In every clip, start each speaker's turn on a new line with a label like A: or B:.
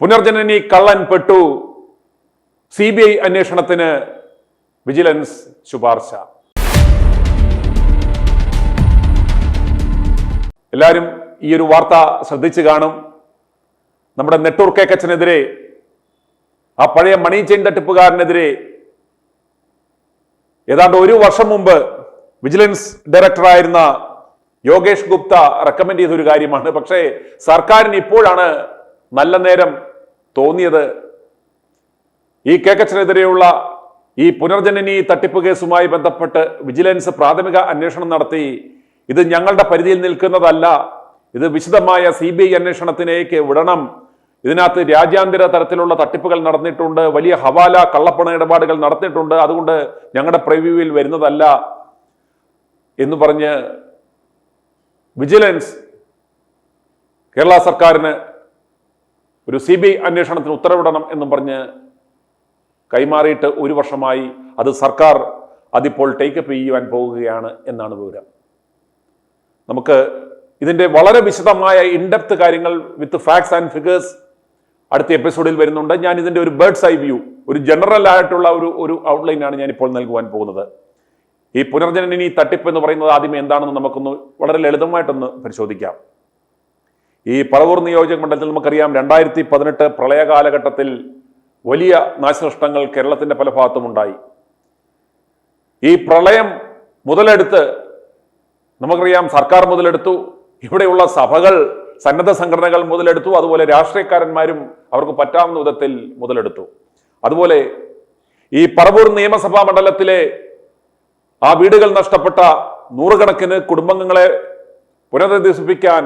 A: പുനർജനനി കള്ളൻ പെട്ടു, CBI അന്വേഷണത്തിന് വിജിലൻസ് ശുപാർശ. എല്ലാവരും ഈ ഒരു വാർത്ത ശ്രദ്ധിച്ചു കാണും. നമ്മുടെ നെട്ടൂർ കേക്കച്ചനെതിരെ, ആ പഴയ മണി ചെയിൻ തട്ടിപ്പുകാരനെതിരെ ഏതാണ്ട് ഒരു വർഷം മുമ്പ് വിജിലൻസ് ഡയറക്ടറായിരുന്ന യോഗേഷ് ഗുപ്ത റെക്കമെൻഡ് ചെയ്തൊരു കാര്യമാണ്. പക്ഷേ സർക്കാരിന് ഇപ്പോഴാണ് നല്ല നേരം തോന്നിയത്. ഈ കേക്കച്ചനെതിരെയുള്ള ഈ പുനർജനനി തട്ടിപ്പ് കേസുമായി ബന്ധപ്പെട്ട് വിജിലൻസ് പ്രാഥമിക അന്വേഷണം നടത്തി. ഇത് ഞങ്ങളുടെ പരിധിയിൽ നിൽക്കുന്നതല്ല, ഇത് വിശദമായ CBI അന്വേഷണത്തിലേക്ക് വിടണം. ഇതിനകത്ത് രാജ്യാന്തര തരത്തിലുള്ള തട്ടിപ്പുകൾ നടന്നിട്ടുണ്ട്, വലിയ ഹവാല കള്ളപ്പണ ഇടപാടുകൾ നടന്നിട്ടുണ്ട്, അതുകൊണ്ട് ഞങ്ങളുടെ പ്രിവ്യൂവിൽ വരുന്നതല്ല എന്ന് പറഞ്ഞ് വിജിലൻസ് കേരള സർക്കാരിന് ഒരു CBI അന്വേഷണത്തിന് ഉത്തരവിടണം എന്നും പറഞ്ഞ് കൈമാറിയിട്ട് ഒരു വർഷമായി. അത് സർക്കാർ അതിപ്പോൾ ടേക്കപ്പ് ചെയ്യുവാൻ പോകുകയാണ് എന്നാണ് വിവരം. നമുക്ക് ഇതിന്റെ വളരെ വിശദമായ ഇൻഡെപ്ത് കാര്യങ്ങൾ വിത്ത് ഫാക്ട്സ് ആൻഡ് ഫിഗേഴ്സ് അടുത്ത എപ്പിസോഡിൽ വരുന്നുണ്ട്. ഞാൻ ഇതിന്റെ ഒരു ബേർഡ്സ് ഐ വ്യൂ, ഒരു ജനറൽ ആയിട്ടുള്ള ഒരു ഔട്ട്ലൈനാണ് ഞാൻ ഇപ്പോൾ നൽകുവാൻ പോകുന്നത്. ഈ പുനർജനനി തട്ടിപ്പ് എന്ന് പറയുന്നത് ആദ്യമേ എന്താണെന്ന് നമുക്കൊന്ന് വളരെ ലളിതമായിട്ടൊന്ന് പരിശോധിക്കാം. ഈ പറവൂർ നിയോജക മണ്ഡലത്തിൽ നമുക്കറിയാം 2018 പ്രളയ കാലഘട്ടത്തിൽ വലിയ നാശനഷ്ടങ്ങൾ കേരളത്തിന്റെ പല ഭാഗത്തും ഉണ്ടായി. ഈ പ്രളയം മുതലെടുത്ത് നമുക്കറിയാം സർക്കാർ മുതലെടുത്തു, ഇവിടെയുള്ള സഭകൾ, സന്നദ്ധ സംഘടനകൾ മുതലെടുത്തു, അതുപോലെ രാഷ്ട്രീയക്കാരന്മാരും അവർക്ക് പറ്റാവുന്ന വിധത്തിൽ മുതലെടുത്തു. അതുപോലെ ഈ പറവൂർ നിയമസഭാ മണ്ഡലത്തിലെ ആ വീടുകൾ നഷ്ടപ്പെട്ട നൂറുകണക്കിന് കുടുംബങ്ങളെ പുനരധിവസിപ്പിക്കാൻ,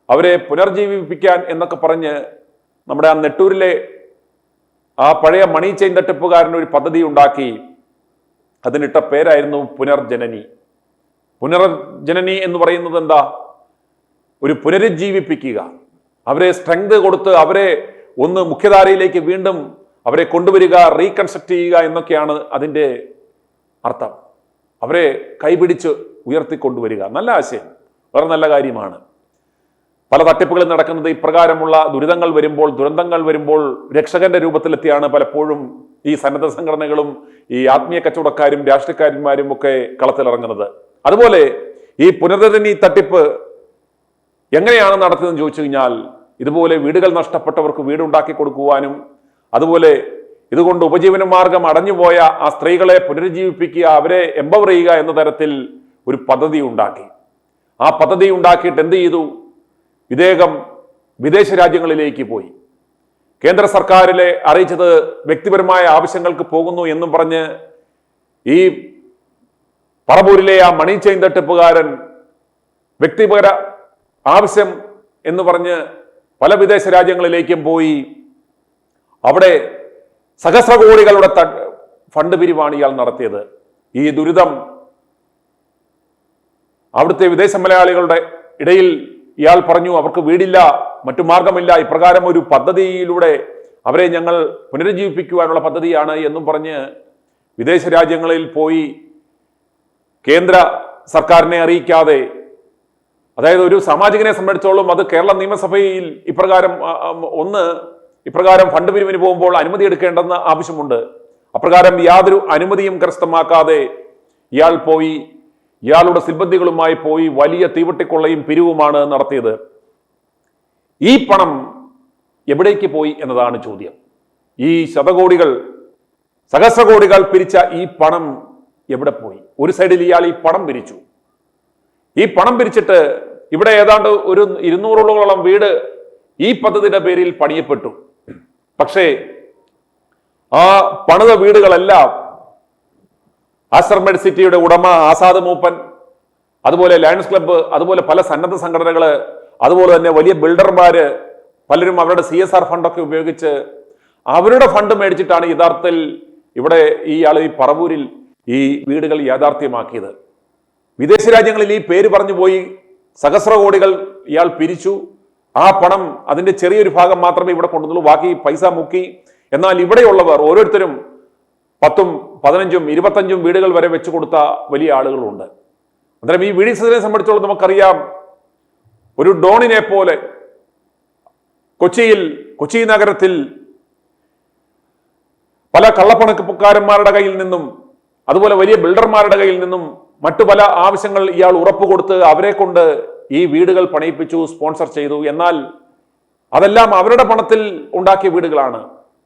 A: അവരെ പുനർജീവിപ്പിക്കാൻ എന്നൊക്കെ പറഞ്ഞ് നമ്മുടെ ആ നെട്ടൂരിലെ ആ പഴയ മണി ചെയിൻ തട്ടിപ്പുകാരന് ഒരു പദ്ധതി ഉണ്ടാക്കി. അതിനിട്ട പേരായിരുന്നു പുനർജനനി. പുനർജനനി എന്ന് പറയുന്നത് എന്താ? ഒരു പുനരുജ്ജീവിപ്പിക്കുക, അവരെ സ്ട്രെങ്ത് കൊടുത്ത് അവരെ ഒന്ന് മുഖ്യധാരയിലേക്ക് വീണ്ടും അവരെ കൊണ്ടുവരിക, റീകൺസ്ട്രക്ട് ചെയ്യുക എന്നൊക്കെയാണ് അതിൻ്റെ അർത്ഥം. അവരെ കൈപിടിച്ച് ഉയർത്തിക്കൊണ്ടുവരിക. നല്ല ആശയം, വളരെ നല്ല കാര്യമാണ്. പല തട്ടിപ്പുകളും നടക്കുന്നത് ഇപ്രകാരമുള്ള ദുരിതങ്ങൾ വരുമ്പോൾ, ദുരന്തങ്ങൾ വരുമ്പോൾ രക്ഷകന്റെ രൂപത്തിലെത്തിയാണ് പലപ്പോഴും ഈ സന്നദ്ധ സംഘടനകളും ഈ ആത്മീയ കച്ചവടക്കാരും രാഷ്ട്രീയക്കാരന്മാരും ഒക്കെ കളത്തിലിറങ്ങുന്നത്. അതുപോലെ ഈ പുനർജനനി തട്ടിപ്പ് എങ്ങനെയാണ് നടത്തുന്നതെന്ന് ചോദിച്ചു കഴിഞ്ഞാൽ, ഇതുപോലെ വീടുകൾ നഷ്ടപ്പെട്ടവർക്ക് വീടുണ്ടാക്കി കൊടുക്കുവാനും, അതുപോലെ ഇതുകൊണ്ട് ഉപജീവന മാർഗം അടഞ്ഞുപോയ ആ സ്ത്രീകളെ പുനരുജ്ജീവിപ്പിക്കുക, അവരെ എംപവർ ചെയ്യുക എന്ന തരത്തിൽ ഒരു പദ്ധതി ഉണ്ടാക്കി. ആ പദ്ധതി ഉണ്ടാക്കിയിട്ട് എന്ത് ചെയ്തു? ഇദ്ദേഹം വിദേശ രാജ്യങ്ങളിലേക്ക് പോയി. കേന്ദ്ര സർക്കാരിലെ അറിയിച്ചത് വ്യക്തിപരമായ ആവശ്യങ്ങൾക്ക് പോകുന്നു എന്നും പറഞ്ഞ് ഈ പറവൂരിലെ ആ മണി ചെയിൻ തട്ടിപ്പുകാരൻ വ്യക്തിപര ആവശ്യം എന്ന് പറഞ്ഞ് പല വിദേശ രാജ്യങ്ങളിലേക്കും പോയി. അവിടെ സഹസ്ര കോടികളുടെ ഫണ്ട് പിരിവാണ് ഇയാൾ നടത്തിയത്. ഈ ദുരിതം അവിടുത്തെ വിദേശ മലയാളികളുടെ ഇടയിൽ ഇയാൾ പറഞ്ഞു, അവർക്ക് വീടില്ല, മറ്റു മാർഗമില്ല, ഇപ്രകാരം ഒരു പദ്ധതിയിലൂടെ അവരെ ഞങ്ങൾ പുനരുജ്ജീവിപ്പിക്കുവാനുള്ള പദ്ധതിയാണ് എന്നും പറഞ്ഞ് വിദേശ രാജ്യങ്ങളിൽ പോയി കേന്ദ്ര സർക്കാരിനെ അറിയിക്കാതെ, അതായത് ഒരു സാമാജികനെ സംബന്ധിച്ചോളം അത് കേരള നിയമസഭയിൽ ഇപ്രകാരം ഫണ്ട് പിരിവിന് പോകുമ്പോൾ അനുമതി എടുക്കേണ്ടെന്ന് ആവശ്യമുണ്ട്. അപ്രകാരം യാതൊരു അനുമതിയും കരസ്ഥമാക്കാതെ ഇയാൾ പോയി, ഇയാളുടെ സിബന്ധികളുമായി പോയി വലിയ തീവട്ടിക്കൊള്ളയും പിരിവുമാണ് നടത്തിയത്. ഈ പണം എവിടേക്ക് പോയി എന്നതാണ് ചോദ്യം. ഈ സഹസ്ര കോടികൾ പിരിച്ച ഈ പണം എവിടെ പോയി? ഒരു സൈഡിൽ ഇയാൾ ഈ പണം പിരിച്ചു. ഈ പണം പിരിച്ചിട്ട് ഇവിടെ ഏതാണ്ട് ഒരു 200ഓളം വീട് ഈ പദ്ധതിയുടെ പേരിൽ പണിയപ്പെട്ടു. പക്ഷേ ആ പണിത വീടുകളെല്ലാം ആശ്രമഡ് സിറ്റിയുടെ ഉടമ ആസാദ് മൂപ്പൻ, അതുപോലെ ലയൺസ് ക്ലബ്ബ്, അതുപോലെ പല സന്നദ്ധ സംഘടനകള്, അതുപോലെ തന്നെ വലിയ ബിൽഡർമാര് പലരും അവരുടെ CSR ഫണ്ടൊക്കെ ഉപയോഗിച്ച് അവരുടെ ഫണ്ട് മേടിച്ചിട്ടാണ് യഥാർത്ഥത്തിൽ ഇവിടെ ഇയാൾ ഈ പറവൂരിൽ ഈ വീടുകൾ യാഥാർത്ഥ്യമാക്കിയത്. വിദേശ രാജ്യങ്ങളിൽ ഈ പേര് പറഞ്ഞു പോയി സഹസ്ര കോടികൾ ഇയാൾ പിരിച്ചു. ആ പണം അതിന്റെ ചെറിയൊരു ഭാഗം മാത്രമേ ഇവിടെ കൊണ്ടുവന്നുള്ളൂ, ബാക്കി പൈസ മുക്കി. എന്നാൽ ഇവിടെയുള്ളവർ ഓരോരുത്തരും 10, 15, 25 വീടുകൾ വരെ വെച്ചു കൊടുത്ത വലിയ ആളുകളുണ്ട്. അന്നേരം ഈ VD സതീശനെ സംബന്ധിച്ചോളം നമുക്കറിയാം, ഒരു ഡോണിനെ പോലെ കൊച്ചി നഗരത്തിൽ പല കള്ളപ്പണക്കാരന്മാരുടെ കയ്യിൽ നിന്നും അതുപോലെ വലിയ ബിൽഡർമാരുടെ കയ്യിൽ നിന്നും മറ്റു പല ആവശ്യങ്ങൾ ഇയാൾ ഉറപ്പ് കൊടുത്ത് അവരെ കൊണ്ട് ഈ വീടുകൾ പണിയിപ്പിച്ചു, സ്പോൺസർ ചെയ്തു. എന്നാൽ അതെല്ലാം അവരുടെ പണത്തിൽ ഉണ്ടാക്കിയ വീടുകളാണ്.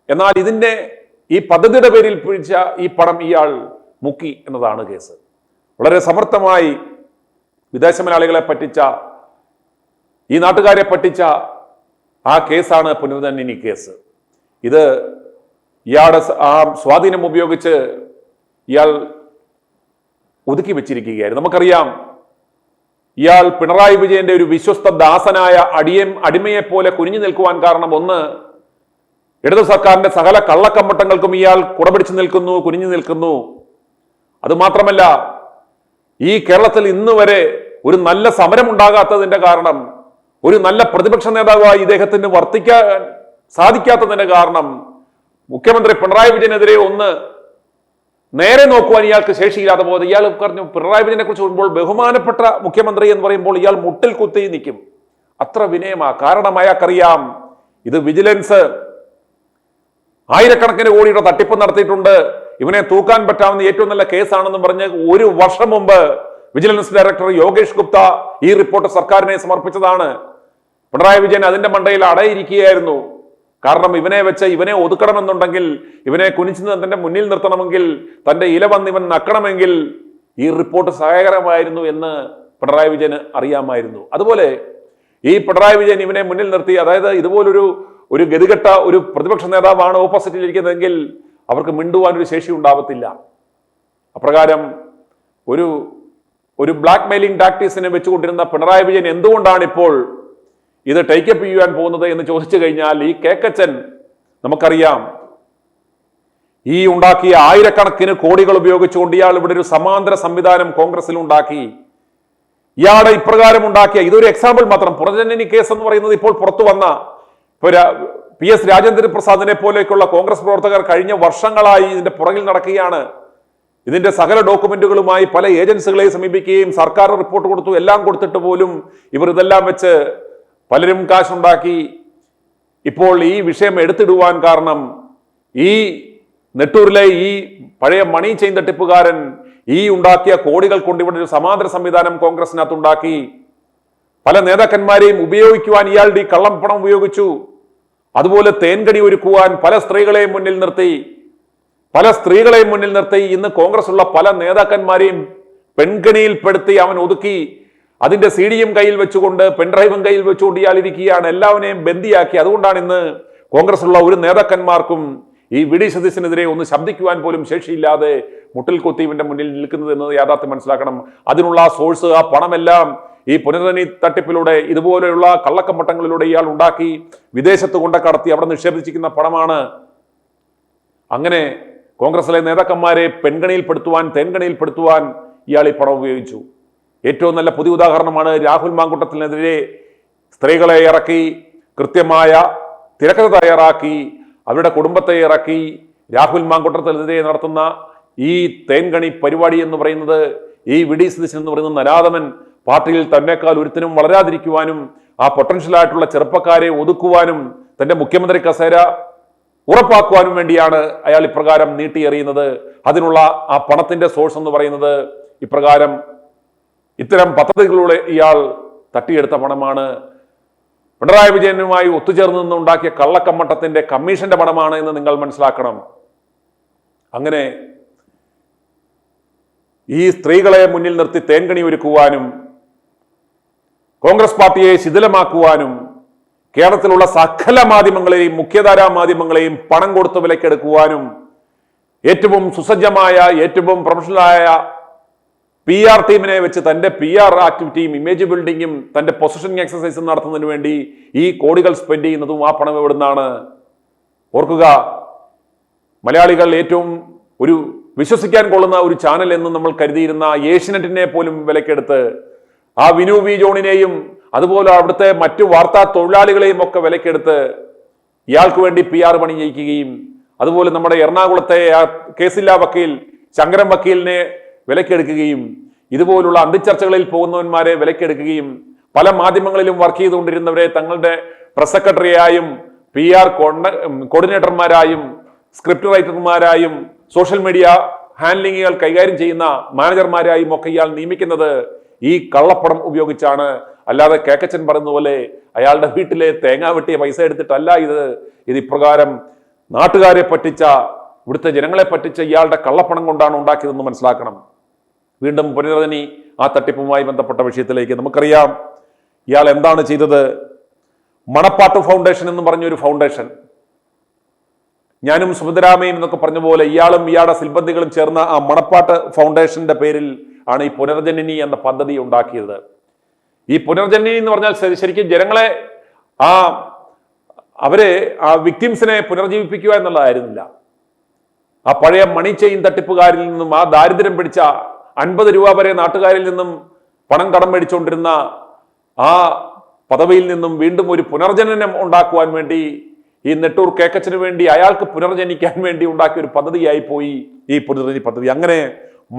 A: എന്നാൽ ഈ പദ്ധതിയുടെ പേരിൽ പിടിച്ച ഈ പണം ഇയാൾ മുക്കി എന്നതാണ് കേസ്. വളരെ സമർത്ഥമായി വിദേശ മലയാളികളെ പറ്റിച്ച, ഈ നാട്ടുകാരെ പറ്റിച്ച ആ കേസാണ് പുനർജനനി കേസ്. ഇത് ഇയാളുടെ ആ സ്വാധീനം ഉപയോഗിച്ച് ഇയാൾ ഒതുക്കി വെച്ചിരിക്കുകയായിരുന്നു. നമുക്കറിയാം, ഇയാൾ പിണറായി വിജയന്റെ ഒരു വിശ്വസ്ത ദാസനായ അടിമയെ പോലെ കുനിഞ്ഞു നിൽക്കുവാൻ കാരണം ഒന്ന്, ഇടതു സർക്കാരിന്റെ സകല കള്ളക്കമ്പട്ടങ്ങൾക്കും ഇയാൾ കുടപിടിച്ചു നിൽക്കുന്നു, കുനിഞ്ഞു നിൽക്കുന്നു. അതുമാത്രമല്ല, ഈ കേരളത്തിൽ ഇന്ന് വരെ ഒരു നല്ല സമരം ഉണ്ടാകാത്തതിന്റെ കാരണം, ഒരു നല്ല പ്രതിപക്ഷ നേതാവായി ഇദ്ദേഹത്തിന് വർത്തിക്കാൻ സാധിക്കാത്തതിന്റെ കാരണം, മുഖ്യമന്ത്രി പിണറായി വിജയനെതിരെ ഒന്ന് നേരെ നോക്കുവാൻ ഇയാൾക്ക് ശേഷിയില്ലാതെ പോയത്. ഇയാൾ പറഞ്ഞു, പിണറായി വിജയനെ കുറിച്ച് പറയുമ്പോൾ ബഹുമാനപ്പെട്ട മുഖ്യമന്ത്രി എന്ന് പറയുമ്പോൾ ഇയാൾ മുട്ടിൽ കുത്തി നിൽക്കും. അത്ര വിനയമാ. കാരണം അയാൾക്കറിയാം, ഇത് വിജിലൻസ് ആയിരക്കണക്കിന് കോടിയുടെ തട്ടിപ്പ് നടത്തിയിട്ടുണ്ട്, ഇവനെ തൂക്കാൻ പറ്റാവുന്ന ഏറ്റവും നല്ല കേസാണെന്ന് പറഞ്ഞ് 1 വർഷം മുമ്പ് വിജിലൻസ് ഡയറക്ടർ യോഗേഷ് ഗുപ്ത ഈ റിപ്പോർട്ട് സർക്കാരിനെ സമർപ്പിച്ചതാണ്. പിണറായി വിജയൻ അതിന്റെ മണ്ടയിൽ അടയിരിക്കുകയായിരുന്നു. കാരണം ഇവനെ ഒതുക്കണമെന്നുണ്ടെങ്കിൽ, ഇവനെ കുനിച്ചു തന്റെ മുന്നിൽ നിർത്തണമെങ്കിൽ, തന്റെ ഇല വന്ന് ഇവൻ നക്കണമെങ്കിൽ ഈ റിപ്പോർട്ട് സഹായകരമായിരുന്നു എന്ന് പിണറായി വിജയന് അറിയാമായിരുന്നു. അതുപോലെ ഈ പിണറായി വിജയൻ ഇവനെ മുന്നിൽ നിർത്തി, അതായത് ഇതുപോലൊരു ഗതികെട്ട ഒരു പ്രതിപക്ഷ നേതാവാണ് ഓപ്പോസിറ്റിൽ ഇരിക്കുന്നതെങ്കിൽ അവർക്ക് മിണ്ടുവാൻ ഒരു ശേഷി ഉണ്ടാവത്തില്ല. അപ്രകാരം ഒരു ബ്ലാക്ക് മെയിലിംഗ് ടാക്ടീസിനെ വെച്ചുകൊണ്ടിരുന്ന പിണറായി വിജയൻ എന്തുകൊണ്ടാണ് ഇപ്പോൾ ഇത് ടേക്കപ്പ് ചെയ്യാൻ പോകുന്നത് എന്ന് ചോദിച്ചു കഴിഞ്ഞാൽ, ഈ കേക്കച്ചൻ നമുക്കറിയാം, ഈ ഉണ്ടാക്കിയ ആയിരക്കണക്കിന് കോടികൾ ഉപയോഗിച്ചുകൊണ്ട് ഇയാൾ ഇവിടെ ഒരു സമാന്തര സംവിധാനം കോൺഗ്രസിൽ ഉണ്ടാക്കി. ഇയാളുടെ ഇപ്രകാരം ഉണ്ടാക്കിയ ഇതൊരു എക്സാമ്പിൾ മാത്രം. പുനർജനനി കേസ് എന്ന് പറയുന്നത് ഇപ്പോൾ പുറത്തു വന്ന PS രാജേന്ദ്ര പ്രസാദിനെ പോലെയൊക്കെയുള്ള കോൺഗ്രസ് പ്രവർത്തകർ കഴിഞ്ഞ വർഷങ്ങളായി ഇതിന്റെ പുറകിൽ നടക്കുകയാണ്. ഇതിന്റെ സകല ഡോക്യുമെന്റുകളുമായി പല ഏജൻസികളെ സമീപിക്കുകയും സർക്കാർ റിപ്പോർട്ട് കൊടുത്തു, എല്ലാം കൊടുത്തിട്ട് പോലും ഇവർ ഇതെല്ലാം വെച്ച് പലരും കാശുണ്ടാക്കി. ഇപ്പോൾ ഈ വിഷയം എടുത്തിടുവാൻ കാരണം, ഈ നെട്ടൂരിലെ ഈ പഴയ മണി ചെയിൻ തട്ടിപ്പുകാരൻ ഈ ഉണ്ടാക്കിയ കോടികൾ കൊണ്ട് ഇവിടെ ഒരു സമാന്തര സംവിധാനം കോൺഗ്രസിനകത്തുണ്ടാക്കി. പല നേതാക്കന്മാരെയും ഉപയോഗിക്കുവാൻ ഇയാളുടെ ഈ കള്ളപ്പണം ഉപയോഗിച്ചു. അതുപോലെ തേൻകടി ഒരുക്കുവാൻ പല സ്ത്രീകളെയും മുന്നിൽ നിർത്തി ഇന്ന് കോൺഗ്രസ് ഉള്ള പല നേതാക്കന്മാരെയും പെൺകണിയിൽപ്പെടുത്തി അവൻ ഒതുക്കി. അതിന്റെ CD-യും കയ്യിൽ വെച്ചുകൊണ്ട്, പെൻഡ്രൈവും കയ്യിൽ വെച്ചുകൊണ്ട് ഇയാൾ ഇരിക്കുകയാണ്. എല്ലാവരെയും ബന്ദിയാക്കി. അതുകൊണ്ടാണ് ഇന്ന് കോൺഗ്രസ് ഉള്ള ഒരു നേതാക്കന്മാർക്കും ഈ VD സതീശനെതിരെ ഒന്ന് ശബ്ദിക്കുവാൻ പോലും ശേഷിയില്ലാതെ മുട്ടിൽ കൊത്തീവിന്റെ മുന്നിൽ നിൽക്കുന്നത് എന്നത് യാഥാർത്ഥ്യം മനസ്സിലാക്കണം. അതിനുള്ള സോഴ്സ്, ആ പണമെല്ലാം ഈ പുനർജനി തട്ടിപ്പിലൂടെ, ഇതുപോലെയുള്ള കള്ളക്കമ്പട്ടങ്ങളിലൂടെ ഇയാൾ ഉണ്ടാക്കി വിദേശത്ത് കൊണ്ട് കടത്തി അവിടെ നിക്ഷേപിച്ചിരിക്കുന്ന പണമാണ്. അങ്ങനെ കോൺഗ്രസിലെ നേതാക്കന്മാരെ തേൻകണിയിൽപ്പെടുത്തുവാൻ ഇയാൾ ഈ പണം ഉപയോഗിച്ചു. ഏറ്റവും നല്ല പുതിയ ഉദാഹരണമാണ് രാഹുൽ മാങ്കൂട്ടത്തിനെതിരെ സ്ത്രീകളെ ഇറക്കി, കൃത്യമായ തിരക്കഥ തയ്യാറാക്കി, അവരുടെ കുടുംബത്തെ ഇറക്കി രാഹുൽ മാങ്കൂട്ടത്തിനെതിരെ നടത്തുന്ന ഈ തേൻകണി പരിപാടി എന്ന് പറയുന്നത്, ഈ VD സതീശൻ എന്ന് പറയുന്ന നരാധമൻ പാർട്ടിയിൽ തന്നെക്കാൾ ഒരുത്തിനും വളരാതിരിക്കുവാനും ആ പൊട്ടൻഷ്യലായിട്ടുള്ള ചെറുപ്പക്കാരെ ഒതുക്കുവാനും തന്റെ മുഖ്യമന്ത്രി കസേര ഉറപ്പാക്കുവാനും വേണ്ടിയാണ് അയാൾ ഇപ്രകാരം നീട്ടിയെറിയുന്നത്. അതിനുള്ള ആ പണത്തിന്റെ സോഴ്സ് എന്ന് പറയുന്നത് ഇപ്രകാരം ഇത്തരം പദ്ധതികളിലൂടെ ഇയാൾ തട്ടിയെടുത്ത പണമാണ്. പിണറായി വിജയനുമായി ഒത്തുചേർന്ന് നിന്നുണ്ടാക്കിയ കള്ളക്കമ്മട്ടത്തിന്റെ കമ്മീഷന്റെ പണമാണ് എന്ന് നിങ്ങൾ മനസ്സിലാക്കണം. അങ്ങനെ ഈ സ്ത്രീകളെ മുന്നിൽ നിർത്തി തേൻകണി ഒരുക്കുവാനും കോൺഗ്രസ് പാർട്ടിയെ ശിഥിലമാക്കുവാനും കേരളത്തിലുള്ള സകല മാധ്യമങ്ങളെയും, മുഖ്യധാരാ മാധ്യമങ്ങളെയും പണം കൊടുത്ത് വിലക്കെടുക്കുവാനും ഏറ്റവും സുസജ്ജമായ, ഏറ്റവും പ്രൊഫഷണലായ PR ടീമിനെ വെച്ച് തന്റെ PR ആക്ടിവിറ്റിയും ഇമേജ് ബിൽഡിങ്ങും തന്റെ പൊസിഷനിങ് എക്സസൈസും നടത്തുന്നതിന് വേണ്ടി ഈ കോടികൾ സ്പെൻഡ് ചെയ്യുന്നതും ആ പണം എവിടുന്നാണ്? ഓർക്കുക, മലയാളികൾ ഏറ്റവും വിശ്വസിക്കാൻ കൊള്ളുന്ന ഒരു ചാനൽ എന്ന് നമ്മൾ കരുതിയിരുന്ന ഏഷ്യനെറ്റിനെ പോലും വിലക്കെടുത്ത്, ആ വിനു വി ജോണിനെയും അതുപോലെ അവിടുത്തെ മറ്റു വാർത്താ തൊഴിലാളികളെയും ഒക്കെ വിലക്കെടുത്ത് ഇയാൾക്ക് വേണ്ടി PR പണി ചെയ്യിക്കുകയും, അതുപോലെ നമ്മുടെ എറണാകുളത്തെ ആ കേസില്ലാ വക്കീൽ ശങ്കരൻ വക്കീലിനെ വിലക്കെടുക്കുകയും, ഇതുപോലുള്ള അന്തിച്ചർച്ചകളിൽ പോകുന്നവന്മാരെ വിലക്കെടുക്കുകയും, പല മാധ്യമങ്ങളിലും വർക്ക് ചെയ്തുകൊണ്ടിരുന്നവരെ തങ്ങളുടെ പ്രസ് സെക്രട്ടറിയായും PR കോർഡിനേറ്റർമാരായും സ്ക്രിപ്റ്റ് റൈറ്റർമാരായും സോഷ്യൽ മീഡിയ ഹാൻഡ്ലിങ്ങുകൾ കൈകാര്യം ചെയ്യുന്ന മാനേജർമാരായും ഒക്കെ ഇയാൾ നിയമിക്കുന്നത് ഈ കള്ളപ്പണം ഉപയോഗിച്ചാണ്. അല്ലാതെ കേക്കച്ചൻ പറയുന്ന പോലെ അയാളുടെ വീട്ടിലെ തേങ്ങ വെട്ടിയ പൈസ എടുത്തിട്ടല്ല ഇത് ഇപ്രകാരം നാട്ടുകാരെ പറ്റിച്ച, ഇവിടുത്തെ ജനങ്ങളെ പറ്റിച്ച ഇയാളുടെ കള്ളപ്പണം കൊണ്ടാണ് ഉണ്ടാക്കിയതെന്ന് മനസ്സിലാക്കണം. വീണ്ടും പുനരജനി ആ തട്ടിപ്പുമായി ബന്ധപ്പെട്ട വിഷയത്തിലേക്ക് നമുക്കറിയാം ഇയാൾ എന്താണ് ചെയ്തത്. മണപ്പാട്ട് ഫൗണ്ടേഷൻ എന്ന് പറഞ്ഞൊരു ഫൗണ്ടേഷൻ, ഞാനും സുഭദ്രാമയും എന്നൊക്കെ പറഞ്ഞ പോലെ ഇയാളും ഇയാളുടെ സിൽബന്ധികളും ചേർന്ന ആ മണപ്പാട്ട് ഫൗണ്ടേഷന്റെ പേരിൽ ആണ് ഈ പുനർജനനി എന്ന പദ്ധതി ഉണ്ടാക്കിയത്. ഈ പുനർജനനി എന്ന് പറഞ്ഞാൽ ശരിക്കും ജനങ്ങളെ ആ വിക്ടിംസിനെ പുനർജീവിപ്പിക്കുക എന്നുള്ളതായിരുന്നില്ല. ആ പഴയ മണി ചെയിൻ തട്ടിപ്പുകാരിൽ നിന്നും, ആ ദാരിദ്ര്യം പിടിച്ച 50 രൂപ വരെ നാട്ടുകാരിൽ നിന്നും പണം കടം മേടിച്ചുകൊണ്ടിരുന്ന ആ പദവിയിൽ നിന്നും വീണ്ടും ഒരു പുനർജനനം ഉണ്ടാക്കുവാൻ വേണ്ടി ഈ നെട്ടൂർ കേക്കച്ചന് വേണ്ടി അയാൾക്ക് പുനർജനിക്കാൻ വേണ്ടി ഉണ്ടാക്കിയ ഒരു പദ്ധതിയായി പോയി ഈ പുനർജനി പദ്ധതി. അങ്ങനെ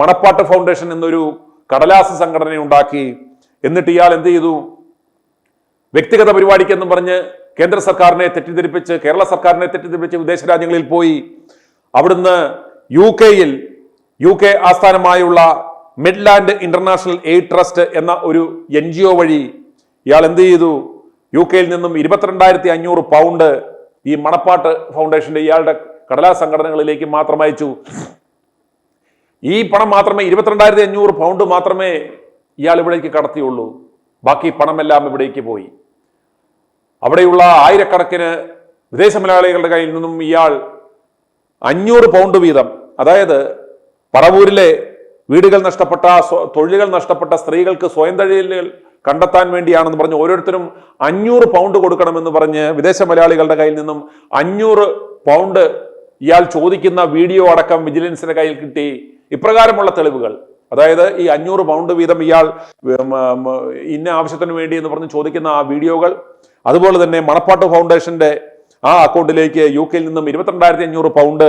A: മണപ്പാട്ട് ഫൗണ്ടേഷൻ എന്നൊരു കടലാസ് സംഘടന ഉണ്ടാക്കി. എന്നിട്ട് ഇയാൾ എന്ത് ചെയ്തു? വ്യക്തിഗത പരിപാടിക്കെന്ന് പറഞ്ഞ് കേന്ദ്ര സർക്കാരിനെ തെറ്റിദ്ധരിപ്പിച്ച്, കേരള സർക്കാരിനെ തെറ്റിദ്ധരിപ്പിച്ച് വിദേശ രാജ്യങ്ങളിൽ പോയി അവിടുന്ന് UK ആസ്ഥാനമായുള്ള മിഡ്ലാൻഡ് ഇന്റർനാഷണൽ എയ്ഡ് ട്രസ്റ്റ് എന്ന ഒരു NGO വഴി ഇയാൾ എന്ത് ചെയ്തു? UK നിന്നും 22,500 പൗണ്ട് ഈ മണപ്പാട്ട് ഫൗണ്ടേഷന്റെ ഇയാളുടെ കടലാസ് സംഘടനകളിലേക്ക് മാത്രം അയച്ചു. ഈ പണം മാത്രമേ 22,500 പൗണ്ട് മാത്രമേ ഇയാൾ ഇവിടേക്ക് കടത്തിയുള്ളൂ. ബാക്കി പണമെല്ലാം ഇവിടേക്ക് പോയി. അവിടെയുള്ള ആയിരക്കണക്കിന് വിദേശ മലയാളികളുടെ കയ്യിൽ നിന്നും ഇയാൾ 500 പൗണ്ട് വീതം, അതായത് പറവൂരിലെ വീടുകൾ നഷ്ടപ്പെട്ട, തൊഴിലുകൾ നഷ്ടപ്പെട്ട സ്ത്രീകൾക്ക് സ്വയം തൊഴിലുകൾ കണ്ടെത്താൻ വേണ്ടിയാണെന്ന് പറഞ്ഞ് ഓരോരുത്തരും 500 പൗണ്ട് കൊടുക്കണമെന്ന് പറഞ്ഞ് വിദേശ മലയാളികളുടെ കയ്യിൽ നിന്നും 500 പൗണ്ട് ഇയാൾ ചോദിക്കുന്ന വീഡിയോ അടക്കം വിജിലൻസിന്റെ കയ്യിൽ കിട്ടി. ഇപ്രകാരമുള്ള തെളിവുകൾ, അതായത് ഈ 500 പൗണ്ട് വീതം ഇയാൾ ഇന്ന ആവശ്യത്തിന് വേണ്ടി എന്ന് പറഞ്ഞ് ചോദിക്കുന്ന ആ വീഡിയോകൾ, അതുപോലെ തന്നെ മണപ്പാട്ട് ഫൗണ്ടേഷന്റെ ആ അക്കൗണ്ടിലേക്ക് UK നിന്നും 22,500 പൗണ്ട്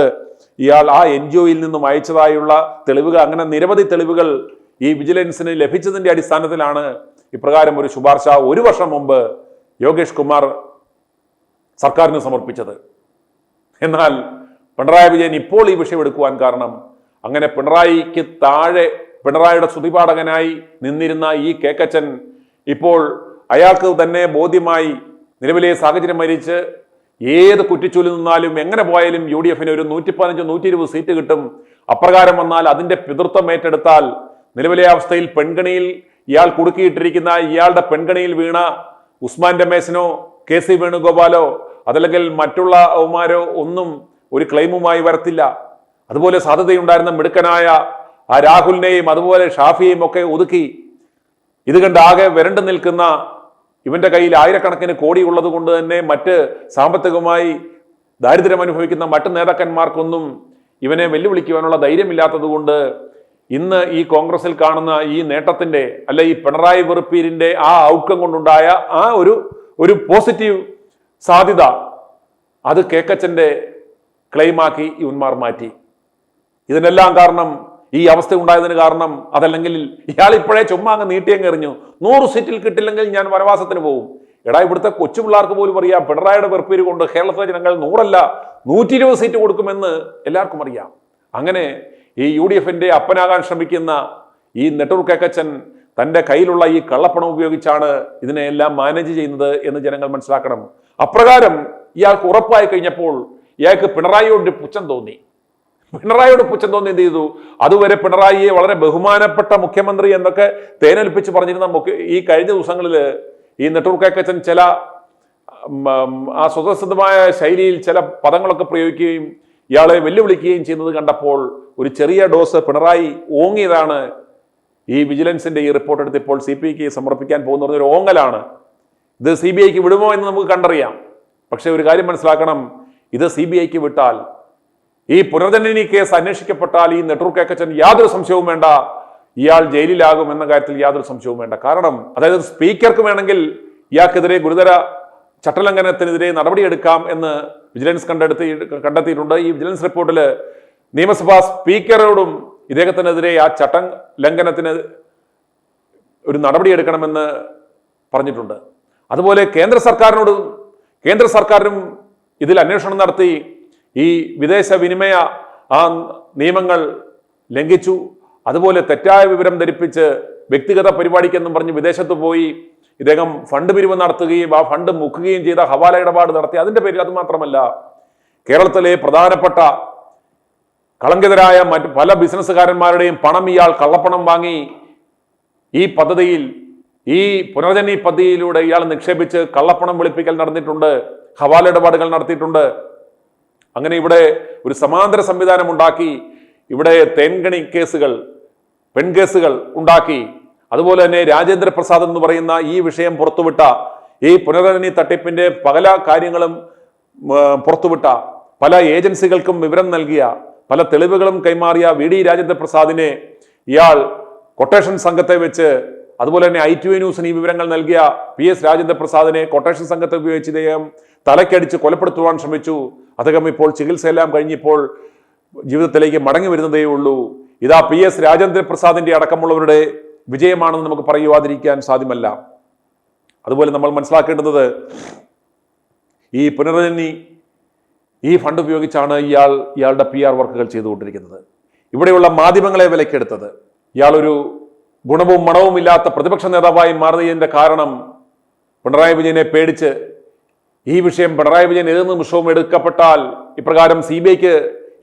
A: ഇയാൾ ആ NGOയിൽ നിന്നും അയച്ചതായുള്ള തെളിവുകൾ, അങ്ങനെ നിരവധി തെളിവുകൾ ഈ വിജിലൻസിന് ലഭിച്ചതിന്റെ അടിസ്ഥാനത്തിലാണ് ഇപ്രകാരം ഒരു ശുപാർശ 1 വർഷം മുമ്പ് യോഗേഷ് കുമാർ സർക്കാരിന് സമർപ്പിച്ചത്. എന്നാൽ പിണറായി വിജയൻ ഇപ്പോൾ ഈ വിഷയം എടുക്കുവാൻ കാരണം, അങ്ങനെ പിണറായിക്ക് താഴെ പിണറായിയുടെ സ്തുതിപാഠകനായി നിന്നിരുന്ന ഈ കേക്കച്ചൻ ഇപ്പോൾ അയാൾക്ക് തന്നെ ബോധ്യമായി നിലവിലെ സാഹചര്യം മരിച്ച് ഏത് കുറ്റിച്ചൂലിൽ നിന്നാലും എങ്ങനെ പോയാലും UDFന് ഒരു 115-120 സീറ്റ് കിട്ടും. അപ്രകാരം വന്നാൽ അതിന്റെ പിതൃത്വം ഏറ്റെടുത്താൽ നിലവിലെ അവസ്ഥയിൽ പെൺകണിയിൽ ഇയാൾ കുടുക്കിയിട്ടിരിക്കുന്ന ഇയാളുടെ പെൺകണിയിൽ വീണ ഉസ്മാൻ രമേശനോ KC വേണുഗോപാലോ അതല്ലെങ്കിൽ മറ്റുള്ള ഔമാരോ ഒന്നും ഒരു ക്ലെയിമുമായി വരത്തില്ല. അതുപോലെ സാധ്യതയുണ്ടായിരുന്ന മിടുക്കനായ ആ രാഹുലിനെയും അതുപോലെ ഷാഫിയെയും ഒക്കെ ഒതുക്കി. ഇത് കണ്ട് ആകെ വരണ്ടു നിൽക്കുന്ന ഇവന്റെ കയ്യിൽ ആയിരക്കണക്കിന് കോടി ഉള്ളത് കൊണ്ട് തന്നെ മറ്റ് സാമ്പത്തികമായി ദാരിദ്ര്യം അനുഭവിക്കുന്ന മറ്റ് നേതാക്കന്മാർക്കൊന്നും ഇവനെ വെല്ലുവിളിക്കുവാനുള്ള ധൈര്യമില്ലാത്തത് കൊണ്ട് ഇന്ന് ഈ കോൺഗ്രസിൽ കാണുന്ന ഈ നേട്ടത്തിന്റെ, അല്ല ഈ പിണറായി വെറുപ്പീരിന്റെ ആ ഔട്ട്കം കൊണ്ടുണ്ടായ ആ ഒരു പോസിറ്റീവ് സാധ്യത അത് കേക്കച്ചന്റെ ക്ലെയിമാക്കി ഇവന്മാർ മാറ്റി. ഇതിനെല്ലാം കാരണം, ഈ അവസ്ഥ ഉണ്ടായതിന് കാരണം, അതല്ലെങ്കിൽ ഇയാൾ ഇപ്പോഴേ ചുമ്മാ അങ്ങ് നീട്ടിയങ്ങ് എറിഞ്ഞു 100 സീറ്റിൽ കിട്ടില്ലെങ്കിൽ ഞാൻ വനവാസത്തിന് പോകും. എടാ, ഇവിടുത്തെ കൊച്ചു പിള്ളേർക്ക് പോലും അറിയാം പിണറായിയുടെ വെറുപ്പേര് കൊണ്ട് കേരളത്തിലെ ജനങ്ങൾ 100 അല്ല 120 സീറ്റ് കൊടുക്കുമെന്ന് എല്ലാവർക്കും അറിയാം. അങ്ങനെ ഈ UDFന്റെ അപ്പനാകാൻ ശ്രമിക്കുന്ന ഈ നെട്ടൂർ കേക്കച്ചൻ തന്റെ കയ്യിലുള്ള ഈ കള്ളപ്പണം ഉപയോഗിച്ചാണ് ഇതിനെല്ലാം മാനേജ് ചെയ്യുന്നത് എന്ന് ജനങ്ങൾ മനസ്സിലാക്കണം. അപ്രകാരം ഇയാൾക്ക് ഉറപ്പായി കഴിഞ്ഞപ്പോൾ ഇയാൾക്ക് പിണറായിയോട് പുച്ഛം തോന്നി. എന്ത് ചെയ്തു? അതുവരെ പിണറായിയെ വളരെ ബഹുമാനപ്പെട്ട മുഖ്യമന്ത്രി എന്നൊക്കെ തേനൽപ്പിച്ച് പറഞ്ഞിരുന്ന ഈ കഴിഞ്ഞ ദിവസങ്ങളിൽ ഈ നെട്ടൂർ കേക്കച്ചൻ ചില ആ സ്വതസിദ്ധമായ ശൈലിയിൽ ചില പദങ്ങളൊക്കെ പ്രയോഗിക്കുകയും ഇയാളെ വെല്ലുവിളിക്കുകയും ചെയ്യുന്നത് കണ്ടപ്പോൾ ഒരു ചെറിയ ഡോസ് പിണറായി ഓങ്ങിയതാണ്. ഈ വിജിലൻസിന്റെ ഈ റിപ്പോർട്ട് എടുത്ത് ഇപ്പോൾ CBIക്ക് സമർപ്പിക്കാൻ പോകുന്ന ഒരു ഓങ്ങലാണ്. ഇത് CBIക്ക് വിടുമോ എന്ന് നമുക്ക് കണ്ടറിയാം. പക്ഷെ ഒരു കാര്യം മനസ്സിലാക്കണം, ഇത് CBIക്ക് വിട്ടാൽ, ഈ പുനർജനനി കേസ് അന്വേഷിക്കപ്പെട്ടാൽ ഈ നെട്ടൂർ കേക്കച്ചൻ യാതൊരു സംശയവും വേണ്ട, ഇയാൾ ജയിലിലാകും എന്ന കാര്യത്തിൽ യാതൊരു സംശയവും വേണ്ട. കാരണം അതായത് സ്പീക്കർക്ക് വേണമെങ്കിൽ ഇയാൾക്കെതിരെ ഗുരുതര ചട്ടലംഘനത്തിനെതിരെ നടപടിയെടുക്കാം എന്ന് വിജിലൻസ് കണ്ടെത്തിയിട്ടുണ്ട്. ഈ വിജിലൻസ് റിപ്പോർട്ടിൽ നിയമസഭാ സ്പീക്കറോടും ഇദ്ദേഹത്തിനെതിരെ ആ ചട്ട ലംഘനത്തിന് ഒരു നടപടിയെടുക്കണമെന്ന് പറഞ്ഞിട്ടുണ്ട്. അതുപോലെ കേന്ദ്ര സർക്കാരിനോട് കേന്ദ്ര സർക്കാരും ഇതിൽ അന്വേഷണം നടത്തി ഈ വിദേശ വിനിമയ ആ നിയമങ്ങൾ ലംഘിച്ചു. അതുപോലെ തെറ്റായ വിവരം ധരിപ്പിച്ച് വ്യക്തിഗത പരിപാടിക്കെന്നും പറഞ്ഞ് വിദേശത്ത് പോയി ഇദ്ദേഹം ഫണ്ട് പിരിവ് നടത്തുകയും ആ ഫണ്ട് മുക്കുകയും ചെയ്ത ഹവാല ഇടപാട് നടത്തി. അതിന്റെ പേരിൽ അത് മാത്രമല്ല, കേരളത്തിലെ പ്രധാനപ്പെട്ട കളങ്കിതരായ മറ്റ് പല ബിസിനസ്സുകാരന്മാരുടെയും പണം ഇയാൾ കള്ളപ്പണം വാങ്ങി ഈ പദ്ധതിയിൽ, ഈ പുനർജനി പദ്ധതിയിലൂടെ ഇയാൾ നിക്ഷേപിച്ച് കള്ളപ്പണം വെളുപ്പിക്കൽ നടന്നിട്ടുണ്ട്, ഹവാല ഇടപാടുകൾ നടത്തിയിട്ടുണ്ട്. അങ്ങനെ ഇവിടെ ഒരു സമാന്തര സംവിധാനം ഉണ്ടാക്കി ഇവിടെ തേൻകണി കേസുകൾ, പെൺകേസുകൾ ഉണ്ടാക്കി. അതുപോലെ തന്നെ രാജേന്ദ്ര പ്രസാദ് എന്ന് പറയുന്ന ഈ വിഷയം പുറത്തുവിട്ട, ഈ പുനർജനി തട്ടിപ്പിന്റെ പല കാര്യങ്ങളും പുറത്തുവിട്ട, പല ഏജൻസികൾക്കും വിവരം നൽകിയ, പല തെളിവുകളും കൈമാറിയ VD രാജേന്ദ്ര പ്രസാദിനെ ഇയാൾ കൊട്ടേഷൻ സംഘത്തെ വെച്ച്, അതുപോലെ തന്നെ ITV ന്യൂസിന് ഈ വിവരങ്ങൾ നൽകിയ PS രാജേന്ദ്ര പ്രസാദിനെ കൊട്ടേഷൻ സംഘത്തെ ഉപയോഗിച്ച് ഇദ്ദേഹം തലക്കടിച്ച് കൊലപ്പെടുത്തുവാൻ ശ്രമിച്ചു. അദ്ദേഹം ഇപ്പോൾ ചികിത്സയെല്ലാം കഴിഞ്ഞിപ്പോൾ ജീവിതത്തിലേക്ക് മടങ്ങി വരുന്നതേ ഉള്ളൂ. ഇതാ PS രാജേന്ദ്ര പ്രസാദിന്റെ അടക്കമുള്ളവരുടെ വിജയമാണെന്ന് നമുക്ക് പറയുവാതിരിക്കാൻ സാധ്യമല്ല. അതുപോലെ നമ്മൾ മനസ്സിലാക്കേണ്ടത്, ഈ പുനർജനി ഈ ഫണ്ട് ഉപയോഗിച്ചാണ് ഇയാളുടെ PR വർക്കുകൾ ചെയ്തുകൊണ്ടിരിക്കുന്നത്. ഇവിടെയുള്ള മാധ്യമങ്ങളെ വിലക്കെടുത്തത്, ഇയാളൊരു ഗുണവും മണവും ഇല്ലാത്ത പ്രതിപക്ഷ നേതാവായി മാറിയതിന്റെ കാരണം പിണറായി വിജയനെ പേടിച്ച് ഈ വിഷയം പിണറായി വിജയൻ ഏത് നിമിഷവും എടുക്കപ്പെട്ടാൽ, ഇപ്രകാരം CBIക്ക്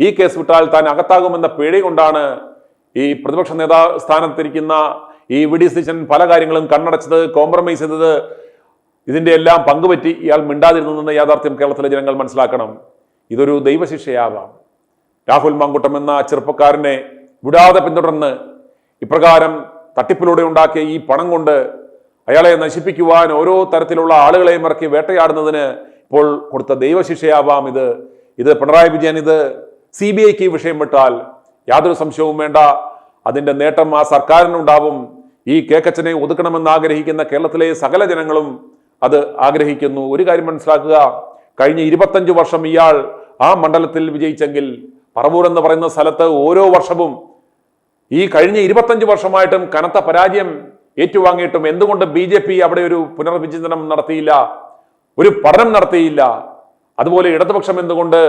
A: ഈ കേസ് വിട്ടാൽ താൻ അകത്താകുമെന്ന പേടി കൊണ്ടാണ് ഈ പ്രതിപക്ഷ സ്ഥാനത്തിരിക്കുന്ന ഈ VD സതീശൻ പല കാര്യങ്ങളും കണ്ണടച്ചത്, കോംപ്രമൈസ് ചെയ്തത്. ഇതിന്റെ എല്ലാം പങ്കുപറ്റി ഇയാൾ മിണ്ടാതിരുന്നെന്ന യാഥാർത്ഥ്യം കേരളത്തിലെ ജനങ്ങൾ മനസ്സിലാക്കണം. ഇതൊരു ദൈവശിക്ഷയാവാം. രാഹുൽ മാങ്കൂട്ടം എന്ന ചെറുപ്പക്കാരനെ വിടാതെ പിന്തുടർന്ന് ഇപ്രകാരം തട്ടിപ്പിലൂടെ ഉണ്ടാക്കിയ ഈ പണം കൊണ്ട് അയാളെ നശിപ്പിക്കുവാൻ ഓരോ തരത്തിലുള്ള ആളുകളെയും ഇറക്കി വേട്ടയാടുന്നതിന് ഇപ്പോൾ കൊടുത്ത ദൈവശിക്ഷയാവാം ഇത് പിണറായി വിജയൻ ഇത് CBIക്ക് ഈ വിഷയം വിട്ടാൽ യാതൊരു സംശയവും വേണ്ട, അതിന്റെ നേട്ടം ആ സർക്കാരിനുണ്ടാവും. ഈ കേക്കച്ചനെ ഒതുക്കണമെന്ന് ആഗ്രഹിക്കുന്ന കേരളത്തിലെ സകല ജനങ്ങളും അത് ആഗ്രഹിക്കുന്നു. ഒരു കാര്യം മനസ്സിലാക്കുക, കഴിഞ്ഞ 25 വർഷം ഇയാൾ ആ മണ്ഡലത്തിൽ വിജയിച്ചെങ്കിൽ, പറവൂർ എന്ന് പറയുന്ന സ്ഥലത്ത് ഓരോ വർഷവും ഈ കഴിഞ്ഞ 25 വർഷമായിട്ടും കനത്ത പരാജയം ഏറ്റുവാങ്ങിയിട്ടും എന്തുകൊണ്ട് BJP അവിടെ ഒരു പുനർവിചിന്തനം നടത്തിയില്ല, ഒരു പഠനം നടത്തിയില്ല? അതുപോലെ ഇടതുപക്ഷം എന്തുകൊണ്ട്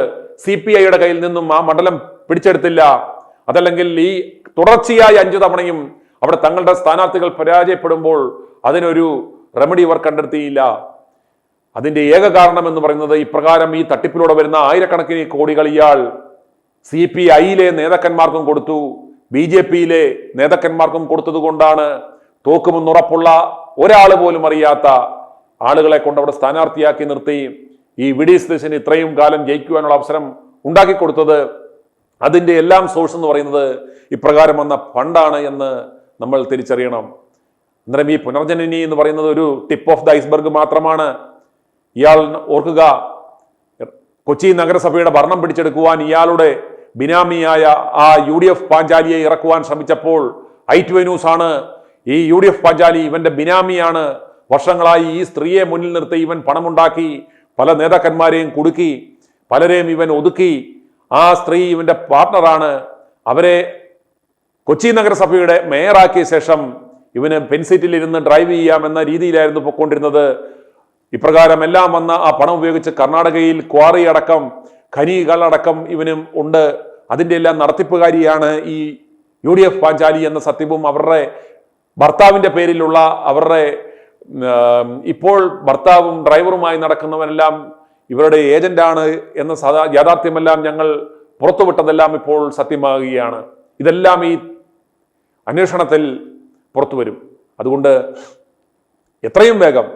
A: CPIയുടെ കയ്യിൽ നിന്നും ആ മണ്ഡലം പിടിച്ചെടുത്തില്ല? അതല്ലെങ്കിൽ ഈ തുടർച്ചയായി 5 തവണയും അവിടെ തങ്ങളുടെ സ്ഥാനാർത്ഥികൾ പരാജയപ്പെടുമ്പോൾ അതിനൊരു റെമഡി ഇവർ കണ്ടെത്തിയില്ല. അതിന്റെ ഏക കാരണം എന്ന് പറയുന്നത് ഇപ്രകാരം ഈ തട്ടിപ്പിലൂടെ വരുന്ന ആയിരക്കണക്കിന് കോടികൾ ഇയാൾ CPIയിലെ നേതാക്കന്മാർക്കും കൊടുത്തു, BJPയിലെ നേതാക്കന്മാർക്കും കൊടുത്തത് കൊണ്ടാണ് തോക്കുമെന്നുറപ്പുള്ള ഒരാൾ പോലും അറിയാത്ത ആളുകളെ കൊണ്ട് അവിടെ സ്ഥാനാർത്ഥിയാക്കി നിർത്തി ഈ VD സതീശന് ഇത്രയും കാലം ജയിക്കുവാനുള്ള അവസരം ഉണ്ടാക്കി കൊടുത്തത്. അതിന്റെ എല്ലാം സോഴ്സ് എന്ന് പറയുന്നത് ഇപ്രകാരം വന്ന ഫണ്ടാണ് എന്ന് നമ്മൾ തിരിച്ചറിയണം. അന്നേരം ഈ പുനർജനി എന്ന് പറയുന്നത് ഒരു ടിപ്പ് ഓഫ് ദ ഐസ്ബർഗ് മാത്രമാണ്. ഇയാൾ ഓർക്കുക, കൊച്ചി നഗരസഭയുടെ ഭരണം പിടിച്ചെടുക്കുവാൻ ഇയാളുടെ ബിനാമിയായ ആ UDF പാഞ്ചാലിയെ ഇറക്കുവാൻ ശ്രമിച്ചപ്പോൾ ITV ന്യൂസാണ് ഈ UDF പാഞ്ചാലി ഇവന്റെ ബിനാമിയാണ്, വർഷങ്ങളായി ഈ സ്ത്രീയെ മുന്നിൽ നിർത്തി ഇവൻ പണമുണ്ടാക്കി, പല നേതാക്കന്മാരെയും കുടുക്കി, പലരെയും ഇവൻ ഒതുക്കി, ആ സ്ത്രീ ഇവന്റെ പാർട്ണറാണ്, അവരെ കൊച്ചി നഗരസഭയുടെ മേയറാക്കിയ ശേഷം ഇവന് പെൻസീറ്റിൽ ഇരുന്ന് ഡ്രൈവ് ചെയ്യാമെന്ന രീതിയിലായിരുന്നു പൊയ്ക്കൊണ്ടിരുന്നത്. ഇപ്രകാരം എല്ലാം വന്ന ആ പണം ഉപയോഗിച്ച് കർണാടകയിൽ ക്വാറി അടക്കം ഖനികളടക്കം ഇവനും ഉണ്ട്. അതിൻ്റെ എല്ലാം നടത്തിപ്പുകാരിയാണ് ഈ UDF പാഞ്ചാലി എന്ന സത്യവും അവരുടെ ഭർത്താവിന്റെ പേരിലുള്ള അവരുടെ ഇപ്പോൾ ഭർത്താവും ഡ്രൈവറുമായി നടക്കുന്നവരെല്ലാം ഇവരുടെ ഏജന്റാണ് എന്ന യാഥാർത്ഥ്യമെല്ലാം ഞങ്ങൾ പുറത്തുവിട്ടതെല്ലാം ഇപ്പോൾ സത്യമാകുകയാണ്. ഇതെല്ലാം ഈ അന്വേഷണത്തിൽ പുറത്തു വരും. അതുകൊണ്ട് എത്രയും വേഗം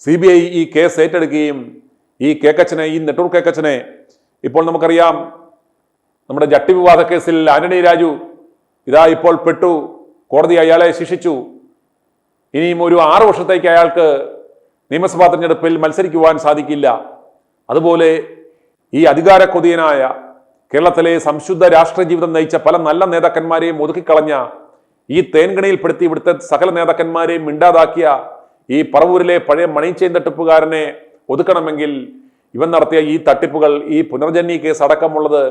A: CBI ഈ കേസ് ഏറ്റെടുക്കുകയും ഈ കേക്കച്ചനെ, ഈ നെട്ടൂർ കേക്കച്ചനെ, ഇപ്പോൾ നമുക്കറിയാം നമ്മുടെ ജട്ടി വിവാദ കേസിൽ ആന്റണി രാജു ഇതാ ഇപ്പോൾ പെട്ടു, കോടതി അയാളെ ശിക്ഷിച്ചു. ഇനിയും ഒരു 6 വർഷത്തേക്ക് അയാൾക്ക് നിയമസഭാ തെരഞ്ഞെടുപ്പിൽ മത്സരിക്കുവാൻ സാധിക്കില്ല. അതുപോലെ ഈ അധികാര കൊതിയനായ കേരളത്തിലെ സംശുദ്ധ രാഷ്ട്രീയ ജീവിതം നയിച്ച പല നല്ല നേതാക്കന്മാരെയും ഒതുക്കിക്കളഞ്ഞ, ഈ തേൻകണിയിൽപ്പെടുത്തി ഇവിടുത്തെ സകല നേതാക്കന്മാരെയും മിണ്ടാതാക്കിയ ഈ പറവൂരിലെ പഴയ മണിച്ചെയിൻ തട്ടിപ്പുകാരനെ ഒതുക്കണമെങ്കിൽ ഇവൻ നടത്തിയ ഈ തട്ടിപ്പുകൾ, ഈ പുനർജനി കേസ് അടക്കമുള്ളത്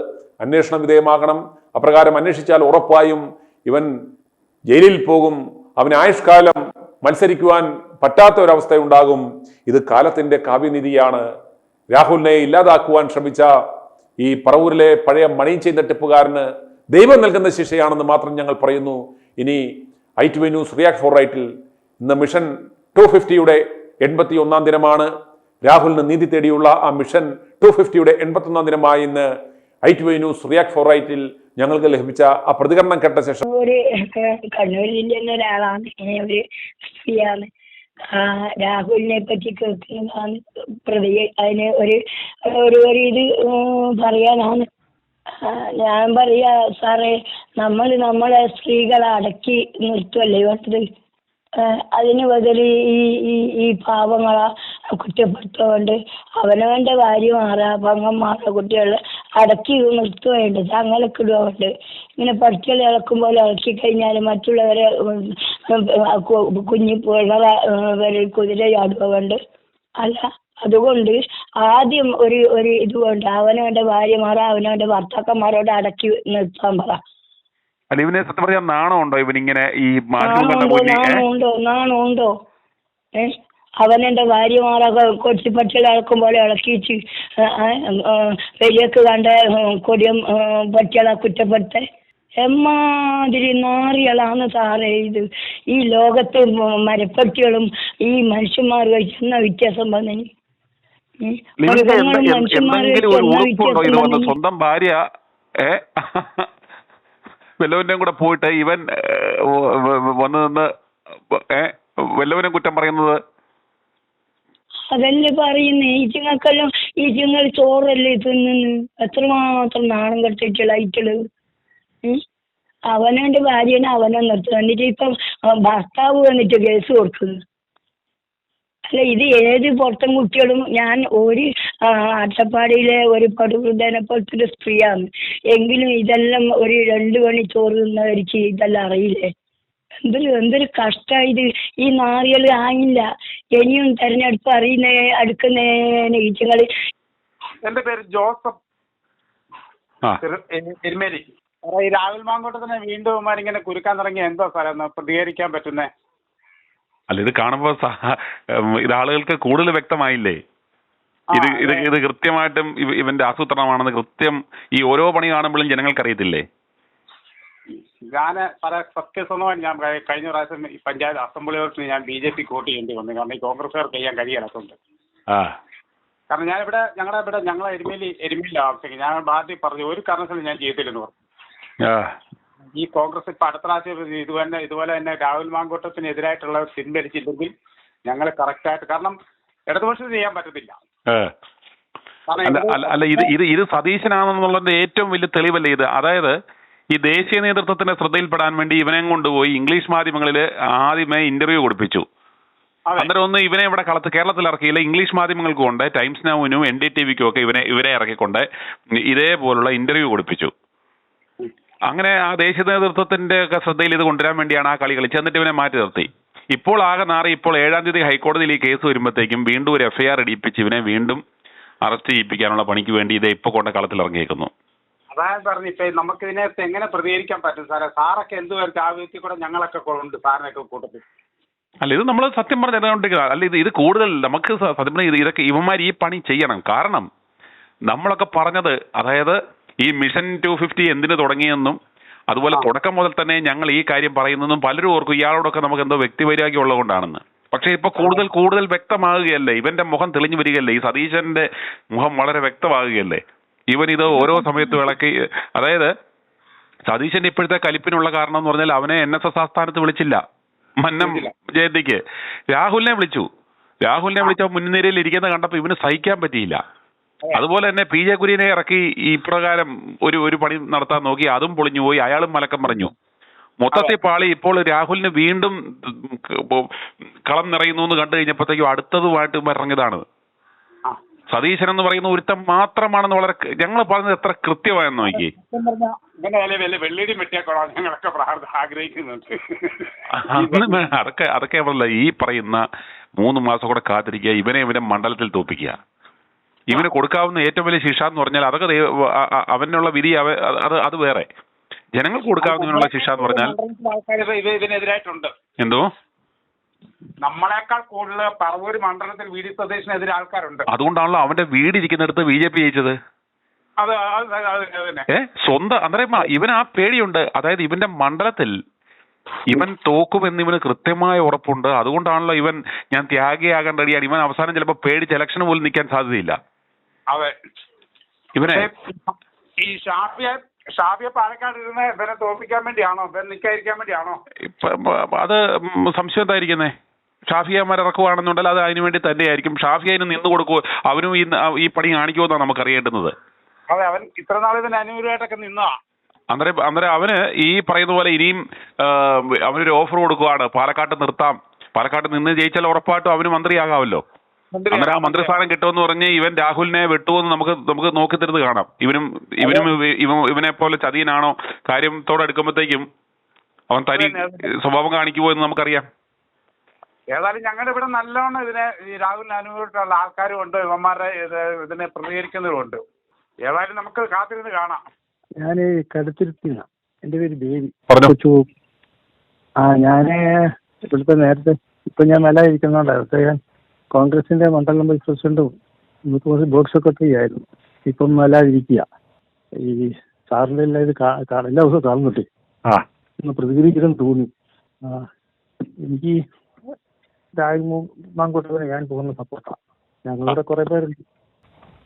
A: അന്വേഷണ വിധേയമാകണം. അപ്രകാരം അന്വേഷിച്ചാൽ ഉറപ്പായും ഇവൻ ജയിലിൽ പോകും. അവന് ആയുഷ്കാലം മത്സരിക്കുവാൻ പറ്റാത്ത ഒരവസ്ഥയുണ്ടാകും. ഇത് കാലത്തിന്റെ കാവ്യനിധിയാണ്. രാഹുലിനെ ഇല്ലാതാക്കുവാൻ ശ്രമിച്ച ഈ പറവൂരിലെ പഴയ മണിയൻ തട്ടിപ്പുകാരന് ദൈവം നൽകുന്ന ശിക്ഷയാണെന്ന് മാത്രം ഞങ്ങൾ പറയുന്നു. ഇനി i2v ന്യൂസ് റിയാക്ട് ഫോർ റൈറ്റിൽ ഇന്ന് മിഷൻ 250യുടെ 81ാം ദിനമാണ്. രാഹുലിന് നീതി തേടിയുള്ള ആ മിഷൻ 250യുടെ 81ാം ദിനമായി ഇന്ന് i2v ന്യൂസ് റിയാക്ട് ഫോർ റൈറ്റിൽ ഞങ്ങൾക്ക് ലഭിച്ച ആ പ്രതികരണം കേട്ട ശേഷം
B: ഒരു കണ്ണൂർ ജില്ലയിൽ ഒരാളാണ്, ഒരു സ്ത്രീയാണ്. രാഹുലിനെ പറ്റി കേൾക്കുന്നതാണ് പ്രതി. അതിന് ഒരു ഇത് പറയാനാണ് ഞാൻ പറയാ. സാറേ, നമ്മളെ സ്ത്രീകളെ അടക്കി നിർത്തുവല്ലേ വേണ്ടത്? അതിന് ബദൽ ഈ പാവങ്ങളെ കുറ്റപ്പെടുത്തുകൊണ്ട് അവനവന്റെ ഭാര്യമാരാ പങ്ങന്മാരാ കുട്ടികളെ അടക്കി നിർത്തുകയുണ്ട്. തങ്ങൾക്ക് ഇടുകൊണ്ട് ഇങ്ങനെ പഠിക്കൽ ഇളക്കുമ്പോൾ ഇളക്കി കഴിഞ്ഞാൽ മറ്റുള്ളവരെ കുഞ്ഞി പിള്ളേരെ കുതിര ചാടുകൊണ്ട് അല്ല. അതുകൊണ്ട് ആദ്യം ഒരു ഇതുകൊണ്ട് അവനവന്റെ ഭാര്യമാരെ അവനവന്റെ ഭർത്താക്കന്മാരോട് അടക്കി നിർത്താൻ പറ.
C: അല്ല, ഇവനെ സത്യം പറഞ്ഞാൽ നാണമുണ്ടോ ഇവനിങ്ങനെ ഈ
B: നാണമുണ്ടോ? അവനെന്റെ ഭാര്യമാരൊക്കെ കൊച്ചിപ്പട്ടികൾ ഇളക്കുമ്പോൾ ഇളക്കിച്ച് വലിയക്ക് കണ്ട കൊടിയം പട്ടികളെ കുറ്റപ്പെടുത്ത എമ്മാതിരി നാറികളാണ് സാറേ ഇത്. ഈ ലോകത്ത് മരപ്പട്ടികളും ഈ മനുഷ്യന്മാർ കഴിച്ചെന്ന വ്യത്യാസം വന്നതിന്
C: സ്വന്തം ഭാര്യ വല്ലവന്റെയും കൂടെ പോയിട്ട് ഇവൻ വന്നു നിന്ന് വല്ലവനും കുറ്റം പറയുന്നത്?
B: അതല്ലേ പറയുന്നേ. ഈച്ചങ്ങൾക്കെല്ലാം ഈച്ചങ്ങൾ ചോറല്ലേ തിന്നുന്നു. എത്രമാത്രം നാണം കെട്ടിട്ടുള്ള ഐറ്റള്. അവനവന്റെ ഭാര്യനെ അവനെ നിർത്തുക. എന്നിട്ട് ഇപ്പം ഭർത്താവ് വന്നിട്ട് കേസ് കൊടുക്കുന്നു. അല്ല, ഇത് ഏത് പുറത്തും കുട്ടികളും ഞാൻ ഒരു അട്ടപ്പാടിയിലെ ഒരു പടുവൃദ്ധനെ പോലത്തെ ഒരു സ്ത്രീയാണ്. എങ്കിലും ഇതെല്ലാം ഒരു 2 മണി ചോറ് തിന്നവർക്ക് ഇതെല്ലാം അറിയില്ലേ? എന്തൊരു കഷ്ടമായത്. ഈ നാറികൾ ആയില്ല. ഇനിയും തെരഞ്ഞെടുപ്പ് അടുക്കുന്ന ഈച്ചകള്.
D: എന്റെ പേര് ജോസഫ് എരുമേലി. ഈ രാഹുൽ മാങ്കൂട്ടത്തിനെ വീണ്ടും ഇങ്ങനെ കുരുക്കാൻ തുടങ്ങിയ എന്തോ സ്ഥലം പ്രതികരിക്കാൻ പറ്റുന്നേ?
C: അല്ല, ഇത് കാണുമ്പോ ഇത് ആളുകൾക്ക് കൂടുതൽ വ്യക്തമായില്ലേ? ഇത് കൃത്യമായിട്ടും ഇവന്റെ ആസൂത്രണമാണെന്ന് കൃത്യം ഈ ഓരോ പണി കാണുമ്പോഴും ജനങ്ങൾക്ക് അറിയത്തില്ലേ?
D: ഞാൻ പല സത്യസന്ധമായി ഞാൻ കഴിഞ്ഞ പ്രാവശ്യം ഈ പഞ്ചായത്ത് അസംബ്ലികൾക്ക് ഞാൻ BJP വോട്ട് ചെയ്യേണ്ടി വന്നു. കാരണം ഈ കോൺഗ്രസ്സുകാർക്ക് ചെയ്യാൻ കഴിയാത്തതുകൊണ്ട്. കാരണം ഞങ്ങളെ എരുമേലി ആവശ്യം ഞാൻ ആദ്യം പറഞ്ഞു ഒരു കാരണവശാലും ഞാൻ ചെയ്തില്ലെന്ന് പറഞ്ഞു. ഈ കോൺഗ്രസ് ഇപ്പൊ അടുത്ത പ്രാവശ്യം ഇതുപോലെ തന്നെ രാഹുൽ മാങ്കൂട്ടത്തിനെതിരായിട്ടുള്ള പിൻവലിച്ചില്ലെങ്കിൽ ഞങ്ങൾ കറക്റ്റായിട്ട്, കാരണം ഇടതുപക്ഷത്തിന് ചെയ്യാൻ പറ്റത്തില്ല.
C: അല്ല, ഇത് സതീശനാണെന്നുള്ളതിന്റെ ഏറ്റവും വലിയ തെളിവല്ലേ ഇത്? അതായത് ഈ ദേശീയ നേതൃത്വത്തിന്റെ ശ്രദ്ധയിൽപ്പെടാൻ വേണ്ടി ഇവനെ കൊണ്ടുപോയി ഇംഗ്ലീഷ് മാധ്യമങ്ങളിൽ ആദ്യമേ ഇന്റർവ്യൂ കൊടുപ്പിച്ചു. അന്നേരം ഒന്ന് ഇവനെ ഇവിടെ കേരളത്തിൽ ഇറക്കിയില്ല. ഇംഗ്ലീഷ് മാധ്യമങ്ങൾക്ക് കൊണ്ട് ടൈംസ് നൗവിനും NDTVക്കും ഒക്കെ ഇവരെ ഇറക്കിക്കൊണ്ട് ഇതേപോലുള്ള ഇന്റർവ്യൂ കൊടുപ്പിച്ചു. അങ്ങനെ ആ ദേശീയ നേതൃത്വത്തിന്റെ ഒക്കെ ശ്രദ്ധയിൽ ഇത് കൊണ്ടുവരാൻ വേണ്ടിയാണ് ആ കളി കളിച്ച്. എന്നിട്ട് ഇവനെ മാറ്റി നിർത്തി. ഇപ്പോൾ ആകെ നാറി. ഇപ്പോൾ 7-ാം തീയതി ഹൈക്കോടതിയിൽ ഈ കേസ് വരുമ്പോഴത്തേക്കും വീണ്ടും ഒരു FIR ഇടിപ്പിച്ച് ഇവനെ വീണ്ടും അറസ്റ്റ് ചെയ്യിപ്പിക്കാനുള്ള പണിക്ക് വേണ്ടി ഇത് ഇപ്പൊ കൊണ്ട് കളത്തിൽ ഇറങ്ങിയേക്കുന്നു.
D: അതായത് പറഞ്ഞു ഇപ്പൊ നമുക്ക് ഇതിനകത്ത് എങ്ങനെ പ്രതികരിക്കാൻ പറ്റും സാറേ? സാറൊക്കെ എന്തുവരെ ആ വ്യക്തി കൂടെ ഞങ്ങളൊക്കെ ഉണ്ട് സാറിനൊക്കെ കൂട്ടത്തിൽ.
C: അല്ല, ഇത് നമ്മൾ സത്യം പറഞ്ഞുകൊണ്ടിരിക്കുക. അല്ല, ഇത് കൂടുതൽ നമുക്ക് സത്യം പറഞ്ഞാൽ ഇതൊക്കെ ഇവന്മാർ ഈ പണി ചെയ്യണം. കാരണം നമ്മളൊക്കെ പറഞ്ഞത്, അതായത് ഈ മിഷൻ 250 എന്തിനു തുടങ്ങിയെന്നും അതുപോലെ തുടക്കം മുതൽ തന്നെ ഞങ്ങൾ ഈ കാര്യം പറയുന്നതും പലരും ഓർക്കും ഇയാളോടൊക്കെ നമുക്ക് എന്തോ വ്യക്തിവൈരാഗ്യം ഉള്ളതുകൊണ്ടാണെന്ന്. പക്ഷെ ഇപ്പൊ കൂടുതൽ വ്യക്തമാകുകയല്ലേ? ഇവന്റെ മുഖം തെളിഞ്ഞു വരികയല്ലേ? ഈ സതീശന്റെ മുഖം വളരെ വ്യക്തമാകുകയല്ലേ? ഇവൻ ഇത് ഓരോ സമയത്തും ഇളക്കി. അതായത് സതീശന്റെ ഇപ്പോഴത്തെ കലിപ്പിനുള്ള കാരണം എന്ന് പറഞ്ഞാൽ അവനെ NSS ആസ്ഥാനത്ത് വിളിച്ചില്ല. മന്നം ജയന്തിക്ക് രാഹുലിനെ വിളിച്ച മുൻനിരയിൽ ഇരിക്കുന്ന കണ്ടപ്പോൾ ഇവന് സഹിക്കാൻ പറ്റിയില്ല. അതുപോലെ തന്നെ PJ കുര്യനെ ഇറക്കി ഇപ്രകാരം ഒരു പണി നടത്താൻ നോക്കി, അതും പൊളിഞ്ഞു പോയി. അയാളും മലക്കം പറഞ്ഞു. മൊത്തത്തിൽ പാളി. ഇപ്പോൾ രാഹുലിന് വീണ്ടും കളം നിറയുന്നു എന്ന് കണ്ടു കഴിഞ്ഞപ്പോഴത്തേക്കും അടുത്തതുമായിട്ട് ഇറങ്ങിയതാണ്. സതീശൻ എന്ന് പറയുന്ന ഒരുത്തം മാത്രമാണെന്ന് വളരെ ഞങ്ങൾ പറഞ്ഞത് എത്ര കൃത്യമായെന്ന് നോക്കി. അതൊക്കെ പറഞ്ഞില്ല. ഈ പറയുന്ന 3 മാസം കൂടെ കാത്തിരിക്കുക, ഇവനെ മണ്ഡലത്തിൽ തോപ്പിക്കുക. ഇവന് കൊടുക്കാവുന്ന ഏറ്റവും വലിയ ശിക്ഷ എന്ന് പറഞ്ഞാൽ അതൊക്കെ അവനുള്ള വിധി അത് വേറെ. ജനങ്ങൾക്ക് കൊടുക്കാവുന്നതിനുള്ള ശിക്ഷ എന്ന് പറഞ്ഞാൽ
D: ഇതിനെതിരായിട്ടുണ്ട്.
C: എന്തോ
D: നമ്മളെക്കാൾ കൂടുതൽ പറവൂർ മണ്ഡലത്തിൽ വി ഡി സതീശനെതിരെ ആൾക്കാരുണ്ട്.
C: അതുകൊണ്ടാണല്ലോ അവന്റെ വീട് ഇരിക്കുന്നിടത്ത് BJP ജയിച്ചത്.
D: അത് തന്നെ.
C: സ്വന്തം അന്നേരം ഇവൻ ആ പേടിയുണ്ട്. അതായത് ഇവന്റെ മണ്ഡലത്തിൽ ഇവൻ തോക്കുമെന്ന് ഇവന് കൃത്യമായ ഉറപ്പുണ്ട്. അതുകൊണ്ടാണല്ലോ ഇവൻ ഞാൻ ത്യാഗിയാകാൻ റെഡിയാണ്. ഇവൻ അവസാനം ചിലപ്പോൾ പേടിച്ച് ഇലക്ഷന് പോലും നിൽക്കാൻ സാധ്യതയില്ല.
D: അതെ.
C: ഇവനെ
D: ഈ ഷാഫിയെ പാലക്കാട് ഇരുന്ന് ഇവനെ തോൽപ്പിക്കാൻ വേണ്ടിയാണോ, ഇവൻ നിൽക്കാതിരിക്കാൻ വേണ്ടിയാണോ?
C: അത് സംശയം എന്തായിരിക്കുന്നേ? ഷാഫിയമാർ ഇറക്കുവാണെന്നുണ്ടെങ്കിൽ അത് അതിനു വേണ്ടി തന്നെയായിരിക്കും. ഷാഫി അതിന് നിന്ന് കൊടുക്കുമോ? അവനും ഈ പണി കാണിക്കുമെന്നാണ് നമുക്ക് അറിയേണ്ടുന്നത്.
D: അതെ, അവൻ ഇത്ര നാൾ ഇതിന് അനുകൂലമായിട്ടൊക്കെ നിന്നതാ.
C: അന്നേരം അവന് ഈ പറയുന്ന പോലെ ഇനിയും അവനൊരു ഓഫർ കൊടുക്കുവാണ്, പാലക്കാട്ട് നിർത്താം, പാലക്കാട്ട് നിന്ന് ജയിച്ചാൽ ഉറപ്പായിട്ടും അവന് മന്ത്രിയാകാമല്ലോ. അന്നേരം ആ മന്ത്രിസ്ഥാനം കിട്ടുമെന്ന് പറഞ്ഞ് ഇവൻ രാഹുലിനെ വെട്ടുമെന്ന് നമുക്ക് നോക്കിത്തരുന്നത് കാണാം. ഇവനെ പോലെ ചതിയനാണോ കാര്യത്തോടെ എടുക്കുമ്പോഴത്തേക്കും അവൻ തനി സ്വഭാവം കാണിക്കുമോ എന്ന് നമുക്കറിയാം.
D: ഏതായാലും ഞങ്ങളുടെ ഇവിടെ നല്ലോണം ഈ രാഹുലിന് അനുകൂലമായിട്ടുള്ള ആൾക്കാരും ഉണ്ട്, ഇവന്മാരുടെ ഇതിനെ പ്രതികരിക്കുന്നവരുണ്ട്. ഏതായാലും നമുക്ക് കാത്തിരുന്ന് കാണാം.
E: ഞാൻ കടുത്തിരുത്തില്ല. എൻ്റെ പേര് ബേബി. ഞാൻ ഇവിടുത്തെ നേരത്തെ ഞാൻ മലയിരിക്കുന്നതുകൊണ്ടായിരുന്നു. ഞാൻ കോൺഗ്രസിന്റെ മണ്ഡലം വൈസ് പ്രസിഡന്റും ബോർഡ് സെക്രട്ടറി ആയിരുന്നു. ഇപ്പം മലയിരിക്കുക. ഈ സാറിന്റെ എല്ലാം ഇത് എല്ലാ ദിവസവും കാണുന്നുണ്ട്. ഒന്ന് പ്രതികരിക്കണം തോന്നി. എനിക്ക് മാങ്കോട്ടത്തിന് ഞാൻ പോകുന്ന സപ്പോർട്ടാണ്. ഞങ്ങളുടെ കുറെ പേരുണ്ട്.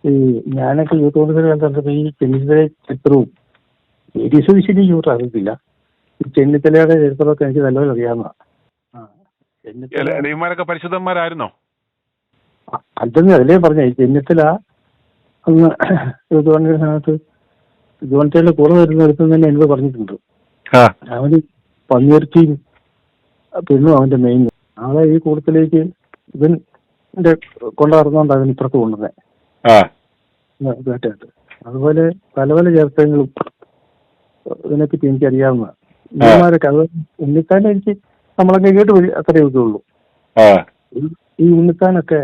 E: ഈ ഞാനൊക്കെ യൂത്ത് കോൺഗ്രസിൽ കണ്ടപ്പോൾ ഈ ചെന്നിത്തല ചരിത്രവും സതീശന്റെ യൂത്ത് അറിയത്തില്ല. ഈ ചെന്നിത്തലയുടെ ചരിത്രമൊക്കെ എനിക്ക് നല്ലപോലെ അറിയാവുന്നതാണ്.
C: ഇവന്മാരൊക്കെ പരിശുദ്ധന്മാരായിരുന്നോ?
E: അല്ലെന്ന് അതിലേ പറഞ്ഞ ചെന്നിത്തല അന്ന് യൂത്ത് കോൺഗ്രസിനകത്ത് ജോൺസേന്റെ കൂടെ വരുന്നിടത്ത് തന്നെ എന്നോട് പറഞ്ഞിട്ടുണ്ട്. അവന് പന്നിയിറച്ചിയും പെണ്ണും അവന്റെ മെയിൻ ആളെ ഈ കൂട്ടത്തിലേക്ക് ഇവൻ കൊണ്ടുവരുന്നോണ്ട് അവൻ ഇപ്പുറത്ത് കൊണ്ടുവന്നേ കേട്ടായിട്ട്. അതുപോലെ പല പല ചരിത്രങ്ങളും ഇതിനെപ്പറ്റി എനിക്കറിയാവുന്നതാണ്. ഇവന്മാരൊക്കെ അത് ഉണ്ണിത്താൻ എനിക്ക് നമ്മളൊക്കെ കേട്ട് അത്രയേ ഉള്ളൂ. ഈ ഉണ്ണിത്താനൊക്കെ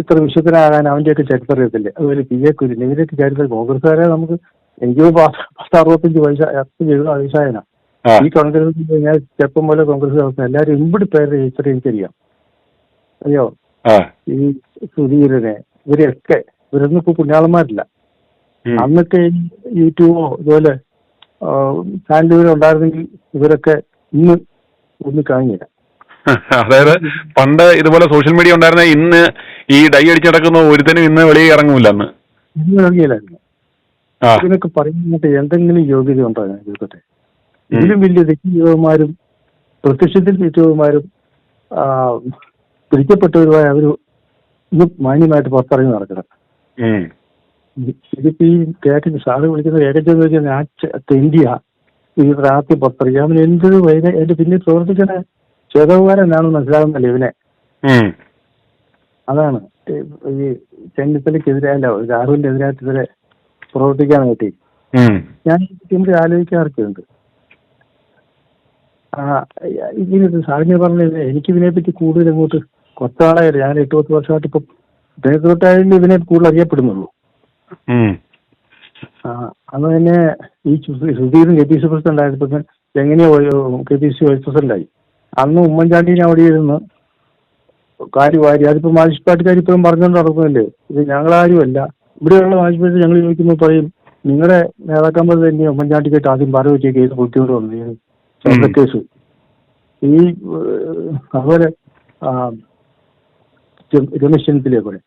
E: ഇത്ര വിശുദ്ധനാകാൻ അവന്റെയൊക്കെ ചരിത്രം അറിയത്തില്ലേ? അതുപോലെ PA കുര്യൻ ഇവരൊക്കെ ചരിത്രം കോൺഗ്രസ്സുകാരെ നമുക്ക് എനിക്ക് 65 വയസ്സായനാ. ഈ കോൺഗ്രസ് ഞാൻ ചെറുപ്പം പോലെ കോൺഗ്രസ് എല്ലാവരും ഇമ്പടി പേരുടെ ചരിത്രം എനിക്കറിയാം. അറിയോ? ഈ സുധീരനെ ഇവരൊന്നും ഇപ്പൊ പുണ്യാളന്മാരില്ല. അന്നൊക്കെ യൂട്യൂബോ ഇതുപോലെ ചാനലുകൾ ഉണ്ടായിരുന്നെങ്കിൽ ഇവരൊക്കെ ഇന്ന് ഒന്നും കാണില്ല.
C: അതായത് പണ്ട് ഇതുപോലെ സോഷ്യൽ മീഡിയ ഉണ്ടായിരുന്ന ഇന്ന് ഈ ഡൈ അടിച്ചടക്കുന്ന ഒരുത്തനും ഇന്ന് വെളിയിൽ ഇറങ്ങൂല. അന്ന്
E: ഇറങ്ങിയില്ലായിരുന്നു. ഇതിനൊക്കെ പറയുന്നത് എന്തെങ്കിലും യോഗ്യത ഉണ്ടോ? ഞാൻ ചോദിക്കട്ടെ. ഇതിലും വലിയ തെറ്റുമാരും പ്രത്യക്ഷത്തിൽ തെറ്റുമാരും പിടിക്കപ്പെട്ടവരുമായ അവർ ഇന്ന് മാന്യമായിട്ട് പുറത്തിറങ്ങി നടക്കണം. ഇതിപ്പോ ഈ കേട്ടിട്ട് സാറ് വിളിക്കുന്ന ഏകദേശം വെച്ചാൽ ഞാൻ തെണ്ടിയ ഈ രാത്രി പുറത്തിറങ്ങി അവൻ എന്തൊരു എന്റെ പിന്നിൽ പ്രവർത്തിക്കുന്ന ചേതവുകാരനാണെന്ന് മനസ്സിലാകുന്നല്ലേ ഇവനെ. അതാണ് ഈ ചെന്നിത്തലയ്ക്കെതിരായല്ല രാഹുലിന്റെ എതിരായിട്ട് ഇവരെ പ്രവർത്തിക്കാനായിട്ട് ഞാൻ ഇതിന്റെ ആലോചിക്കാറൊക്കെയുണ്ട്. ഇതിനൊരു സാറിന് പറഞ്ഞത് എനിക്കിതിനെപ്പറ്റി കൂടുതൽ അങ്ങോട്ട് കൊത്താളായിട്ട് ഞാൻ 8-10 വർഷമായിട്ട് ഇപ്പം തൊട്ടായാലും ഇതിനെ കൂടുതൽ അറിയപ്പെടുന്നുള്ളൂ. അന്ന് തന്നെ ഈ സുധീറും KPC പ്രസിഡന്റ് ആയപ്പോ എങ്ങനെയോ KPC വൈസ് പ്രസിഡന്റായി. അന്ന് ഉമ്മൻചാണ്ടിനെ അവിടെ ഇരുന്ന് കാര്യവാരി അതിപ്പോ മാജിസ്ട്രേറ്റുകാർ ഇപ്പോഴും പറഞ്ഞുകൊണ്ട് നടക്കുന്നില്ലേ, ഇത് ഞങ്ങളാരുമല്ല. ഇവിടെയുള്ള മാജിസ്ട്രേറ്റ് ഞങ്ങൾ ചോദിക്കുമ്പോൾ പറയും നിങ്ങളുടെ നേതാക്കന്മാർ തന്നെ ഉമ്മൻചാണ്ടിക്കായിട്ട് ആദ്യം വെച്ച കേസ് പൊട്ടിക്കൊണ്ട് വന്നു സ്വന്തം കേസ്. ഈ അതുപോലെ രമേശ് ചെന്നിത്തലയെ പോലെ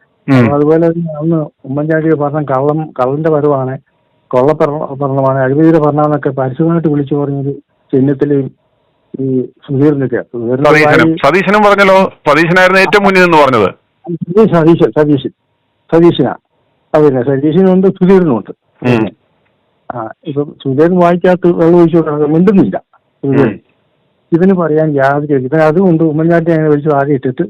E: അതുപോലെ അന്ന് ഉമ്മൻചാണ്ടിയുടെ ഭരണം കള്ളന്റെ പരവാണ്, ഭരണമാണ്, അഴിമതിയുടെ ഭരണമെന്നൊക്കെ പരസ്യമായിട്ട് വിളിച്ചു പറഞ്ഞത് ചെന്നിത്തലയും ഈ സുധീറിനൊക്കെ.
C: സതീശനും പറഞ്ഞല്ലോ, സതീശനായിരുന്നു ഏറ്റവും മുന്നിൽ നിന്ന് പറഞ്ഞത്.
E: സതീശനാ അതന്നെ, സതീശനുണ്ട് സുധീറിനുണ്ട്. ഇപ്പം സുധീരൻ വായിക്കാത്ത വെള്ളം ഒഴിച്ചു മിണ്ടുന്നില്ല. ഇതിന് പറയാൻ യാതൊരു ഇവൻ അതുകൊണ്ട് ഉമ്മൻചാണ്ടി അങ്ങനെ വിളിച്ച് ആകെ ഇട്ടിട്ട്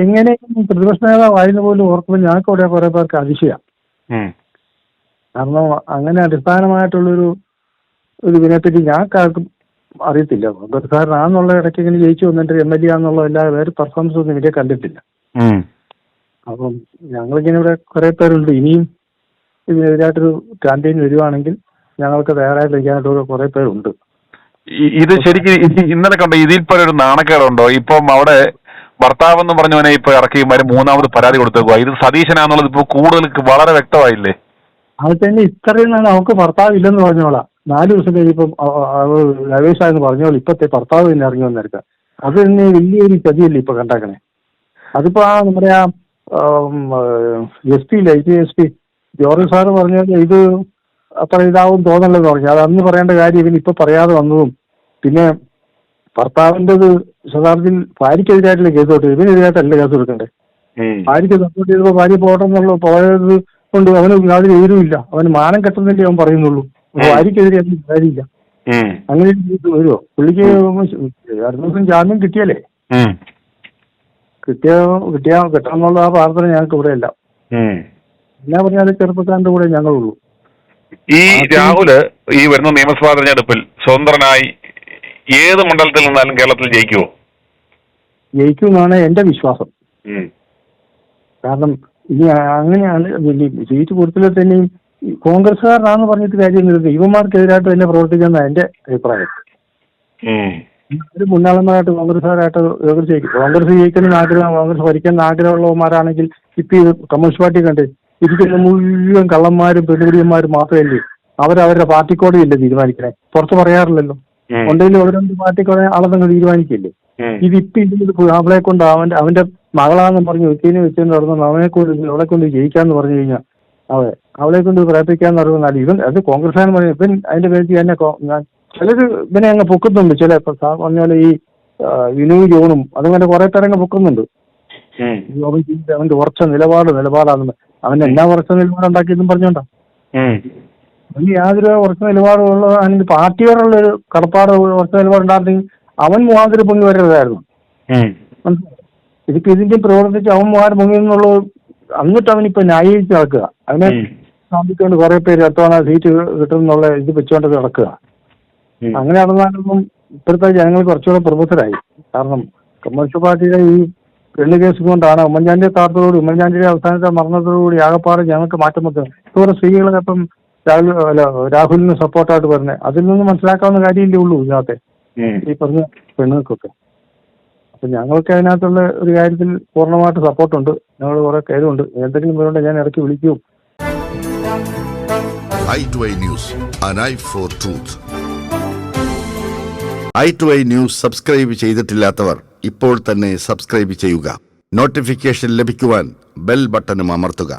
E: എങ്ങനെ പ്രതിപക്ഷ നേതാവായിരുന്ന പോലും ഓർക്കുമ്പോൾ ഞങ്ങൾക്ക് അവിടെ കുറെ പേർക്ക് അതിശയാണ്. കാരണം അങ്ങനെ അടിസ്ഥാനമായിട്ടുള്ളൊരു ഇതിനെപ്പറ്റി ഞങ്ങൾക്കാർക്കും അറിയത്തില്ല. കോൺഗ്രസ്സുകാരനാന്നുള്ള ഇടയ്ക്ക് ഇങ്ങനെ ജയിച്ചു വന്നിട്ട് MLA ആണെന്നുള്ള അല്ലാതെ വേറെ പെർഫോമൻസ് ഒന്നും ഇവരെ കണ്ടിട്ടില്ല. അപ്പം ഞങ്ങളിങ്ങനെ ഇവിടെ കുറെ പേരുണ്ട്. ഇനിയും ഇതിനെതിരായിട്ടൊരു ക്യാമ്പയിൻ വരുവാണെങ്കിൽ ഞങ്ങൾക്ക് തയ്യാറായിട്ട് ഇരിക്കാനായിട്ട് കുറെ പേരുണ്ട്.
C: ഇത് ശരിക്കും ഇന്നലെ കണ്ടോ ഇതിൽപ്പോൾ ഒരു നാണക്കേടുണ്ടോ? ഇപ്പം അവിടെ ഭർത്താവ് എന്ന് പറഞ്ഞവനെ ഇപ്പൊ ഇറക്കി മൂന്നാമത് പരാതി കൊടുത്തേക്കുക. ഇത് സതീശനാന്നുള്ളത് ഇപ്പൊ കൂടുതൽ വളരെ വ്യക്തമായില്ലേ?
E: അത് തന്നെ ഇത്രയും നാൾ അവർക്ക് ഭർത്താവ് ഇല്ലെന്ന് പറഞ്ഞോളാം. 4 ദിവസം കഴിയുമ്പം രവേശാന്ന് പറഞ്ഞോളൂ ഇപ്പത്തെ ഭർത്താവ് തന്നെ ഇറങ്ങി വന്നിരിക്കാം. അത് തന്നെ വലിയൊരു ചതിയല്ലേ ഇപ്പൊ കണ്ടാക്കണേ. അതിപ്പോ നമ്മുടെ SP SP ജോർജ് സാറ് പറഞ്ഞാൽ ഇത് അത്ര ഇതാവും തോന്നല്ലെന്ന് പറഞ്ഞു. അത് അന്ന് പറയേണ്ട കാര്യം ഇവന് ഇപ്പൊ പറയാതെ വന്നതും. പിന്നെ ഭർത്താവിൻ്റെത് യഥാർത്ഥത്തിൽ ഭാര്യക്കെതിരായിട്ടുള്ള കേസ് കൊടുത്തു, ഇവനെതിരായിട്ടല്ല കേസ് കൊടുക്കണ്ടേ. ഭാര്യക്ക് സപ്പോർട്ട് ചെയ്തപ്പോ ഭാര്യ പോകണമെന്നുള്ള പോയത് കൊണ്ട് അവന് യാതൊരു എതിരുമില്ല. അവന് മാനം കെട്ടുന്നില്ലേ അവൻ പറയുന്നുള്ളൂ. ഭാര്യക്കെതിരെ അതിന് കാര്യമില്ല. അങ്ങനെ വരുമോ? പുള്ളിക്ക് അടുത്ത ദിവസം ജാമ്യം കിട്ടിയല്ലേ? കിട്ടാന്നുള്ള ആ പ്രാർത്ഥന ഞങ്ങൾക്ക് ഇവിടെ ഇല്ല. എന്നാ പറഞ്ഞാൽ ചെറുപ്പക്കാരന്റെ കൂടെ ഞങ്ങളുള്ളൂ.
C: ഈ രാഹുല് ഈ വരുന്ന നിയമസഭാ തെരഞ്ഞെടുപ്പിൽ സ്വതന്ത്രനായി ഏത് മണ്ഡലത്തിൽ നിന്നാലും കേരളത്തിൽ ജയിക്കുമോ?
E: ജയിക്കുമെന്നാണ് എന്റെ വിശ്വാസം. കാരണം ഇനി അങ്ങനെയാണ് സീറ്റ് കൊടുത്തില്ല തന്നെയും കോൺഗ്രസ്സുകാരനാണെന്ന് പറഞ്ഞിട്ട് കാര്യമൊന്നുമില്ല. യുവമാർക്കെതിരായിട്ട് തന്നെ പ്രവർത്തിക്കുന്ന എന്റെ അഭിപ്രായം. ഒരു മുന്നാളന്മാരായിട്ട് കോൺഗ്രസ്സുകാരായിട്ട് കോൺഗ്രസ് ജയിക്കുന്ന ആഗ്രഹം, കോൺഗ്രസ് ഭരിക്കുന്ന ആഗ്രഹമുള്ളവന്മാരാണെങ്കിൽ ഇപ്പൊ ഇത് കമ്മ്യൂണിസ്റ്റ് പാർട്ടി കണ്ടേ ഇരിക്കുന്ന മുഴുവൻ കള്ളന്മാരും പെണ്ണുപിടിയന്മാരും മാത്രമല്ലേ അവരവരുടെ പാർട്ടിക്കോടെയല്ലേ തീരുമാനിക്കണേ. പുറത്ത് പറയാറില്ലല്ലോ. ഉണ്ടെങ്കിലും അവരവരുടെ പാർട്ടിക്കോടെ ആളെന്ന് തീരുമാനിക്കില്ലേ. ഇതിപ്പോ ഇതിൽ അവളെ കൊണ്ട് അവന്റെ മകളാന്ന് പറഞ്ഞ് വെച്ചതിനെ വെച്ചെന്ന് പറഞ്ഞാൽ അവളെ കൊണ്ട് ജയിക്കാന്ന് പറഞ്ഞു കഴിഞ്ഞാൽ അവളെ കൊണ്ട് പ്രവർത്തിക്കാന്ന് പറഞ്ഞാൽ ഇവൻ അത് കോൺഗ്രസ്സുകാരൻ പറഞ്ഞു. ഇവൻ അതിന്റെ പേര് തന്നെ ചിലര് ഇവനെ അങ്ങ് പൊക്കുന്നുണ്ട്. ചില പറഞ്ഞാൽ ഈ വിനു ജോണും അതങ്ങനെ കുറെ പേരങ്ങ് പൊക്കുന്നുണ്ട്. അവന്റെ ഉറച്ച നിലപാടാണെന്ന്. അവൻ എന്നാ ഉറച്ച നിലപാടുണ്ടാക്കിയെന്നും പറഞ്ഞോണ്ടാ. അവന് യാതൊരു ഉറച്ച നിലപാടുള്ള അതിന് പാർട്ടിയോടുള്ളൊരു കടപ്പാട് ഉറച്ച നിലപാടുണ്ടായിരുന്നെങ്കിൽ അവൻ മുഖാന്തരം പൊങ്ങി വരരുതായിരുന്നു. ഇതിപ്പോ ഇതിന്റെ പ്രവർത്തിച്ച് അവൻ മുഖാന്തരം പൊങ്ങി എന്നുള്ളത് എന്നിട്ട് അവനിപ്പോ ന്യായീകരിച്ച് നടക്കുക. അവനെ സ്ഥാപിച്ചുകൊണ്ട് കുറെ പേര് എത്തവണ സീറ്റ് കിട്ടുമെന്നുള്ള ഇത് വെച്ചുകൊണ്ട് നടക്കുക. അങ്ങനെ നടന്നാലൊന്നും ഇപ്പോഴത്തെ ജനങ്ങൾ കുറച്ചുകൂടെ പ്രബുദ്ധരായി. കാരണം കമ്മ്യൂണിസ്റ്റ് പാർട്ടിയുടെ ഈ പെണ്ണ് കേസ് കൊണ്ടാണ് ഉമ്മൻചാണ്ടിയെ താഴ്ത്തതോടുകൂടി ഉമ്മൻചാണ്ടിയുടെ അവസാനത്തെ മരണത്തോടുകൂടി ആകപ്പാട് ഞങ്ങൾക്ക് മാറ്റം വന്നത്. ഇതുപോലെ സ്ത്രീകളൊക്കെ ഇപ്പം രാഹുലിന് സപ്പോർട്ടായിട്ട് വരുന്നത് അതിൽ നിന്ന് മനസ്സിലാക്കാവുന്ന കാര്യമില്ലേ ഉള്ളൂ ഇതിനകത്തെ ഈ പറഞ്ഞ പെണ്ണുങ്ങൾക്കൊക്കെ. അപ്പൊ ഞങ്ങൾക്ക് അതിനകത്തുള്ള ഒരു കാര്യത്തിൽ പൂർണ്ണമായിട്ട് സപ്പോർട്ടുണ്ട്. ഞങ്ങൾ കുറെ കാര്യമുണ്ട്. എന്തെങ്കിലും വരുന്നുണ്ട് ഞാൻ ഇടയ്ക്ക് വിളിക്കും.
F: i2i News, an eye for truth. i2i News subscribe ചെയ്തിട്ടില്ലാത്തവർ ഇപ്പോൾ തന്നെ സബ്സ്ക്രൈബ് ചെയ്യുക. നോട്ടിഫിക്കേഷൻ ലഭിക്കുവാൻ ബെൽ ബട്ടണും അമർത്തുക.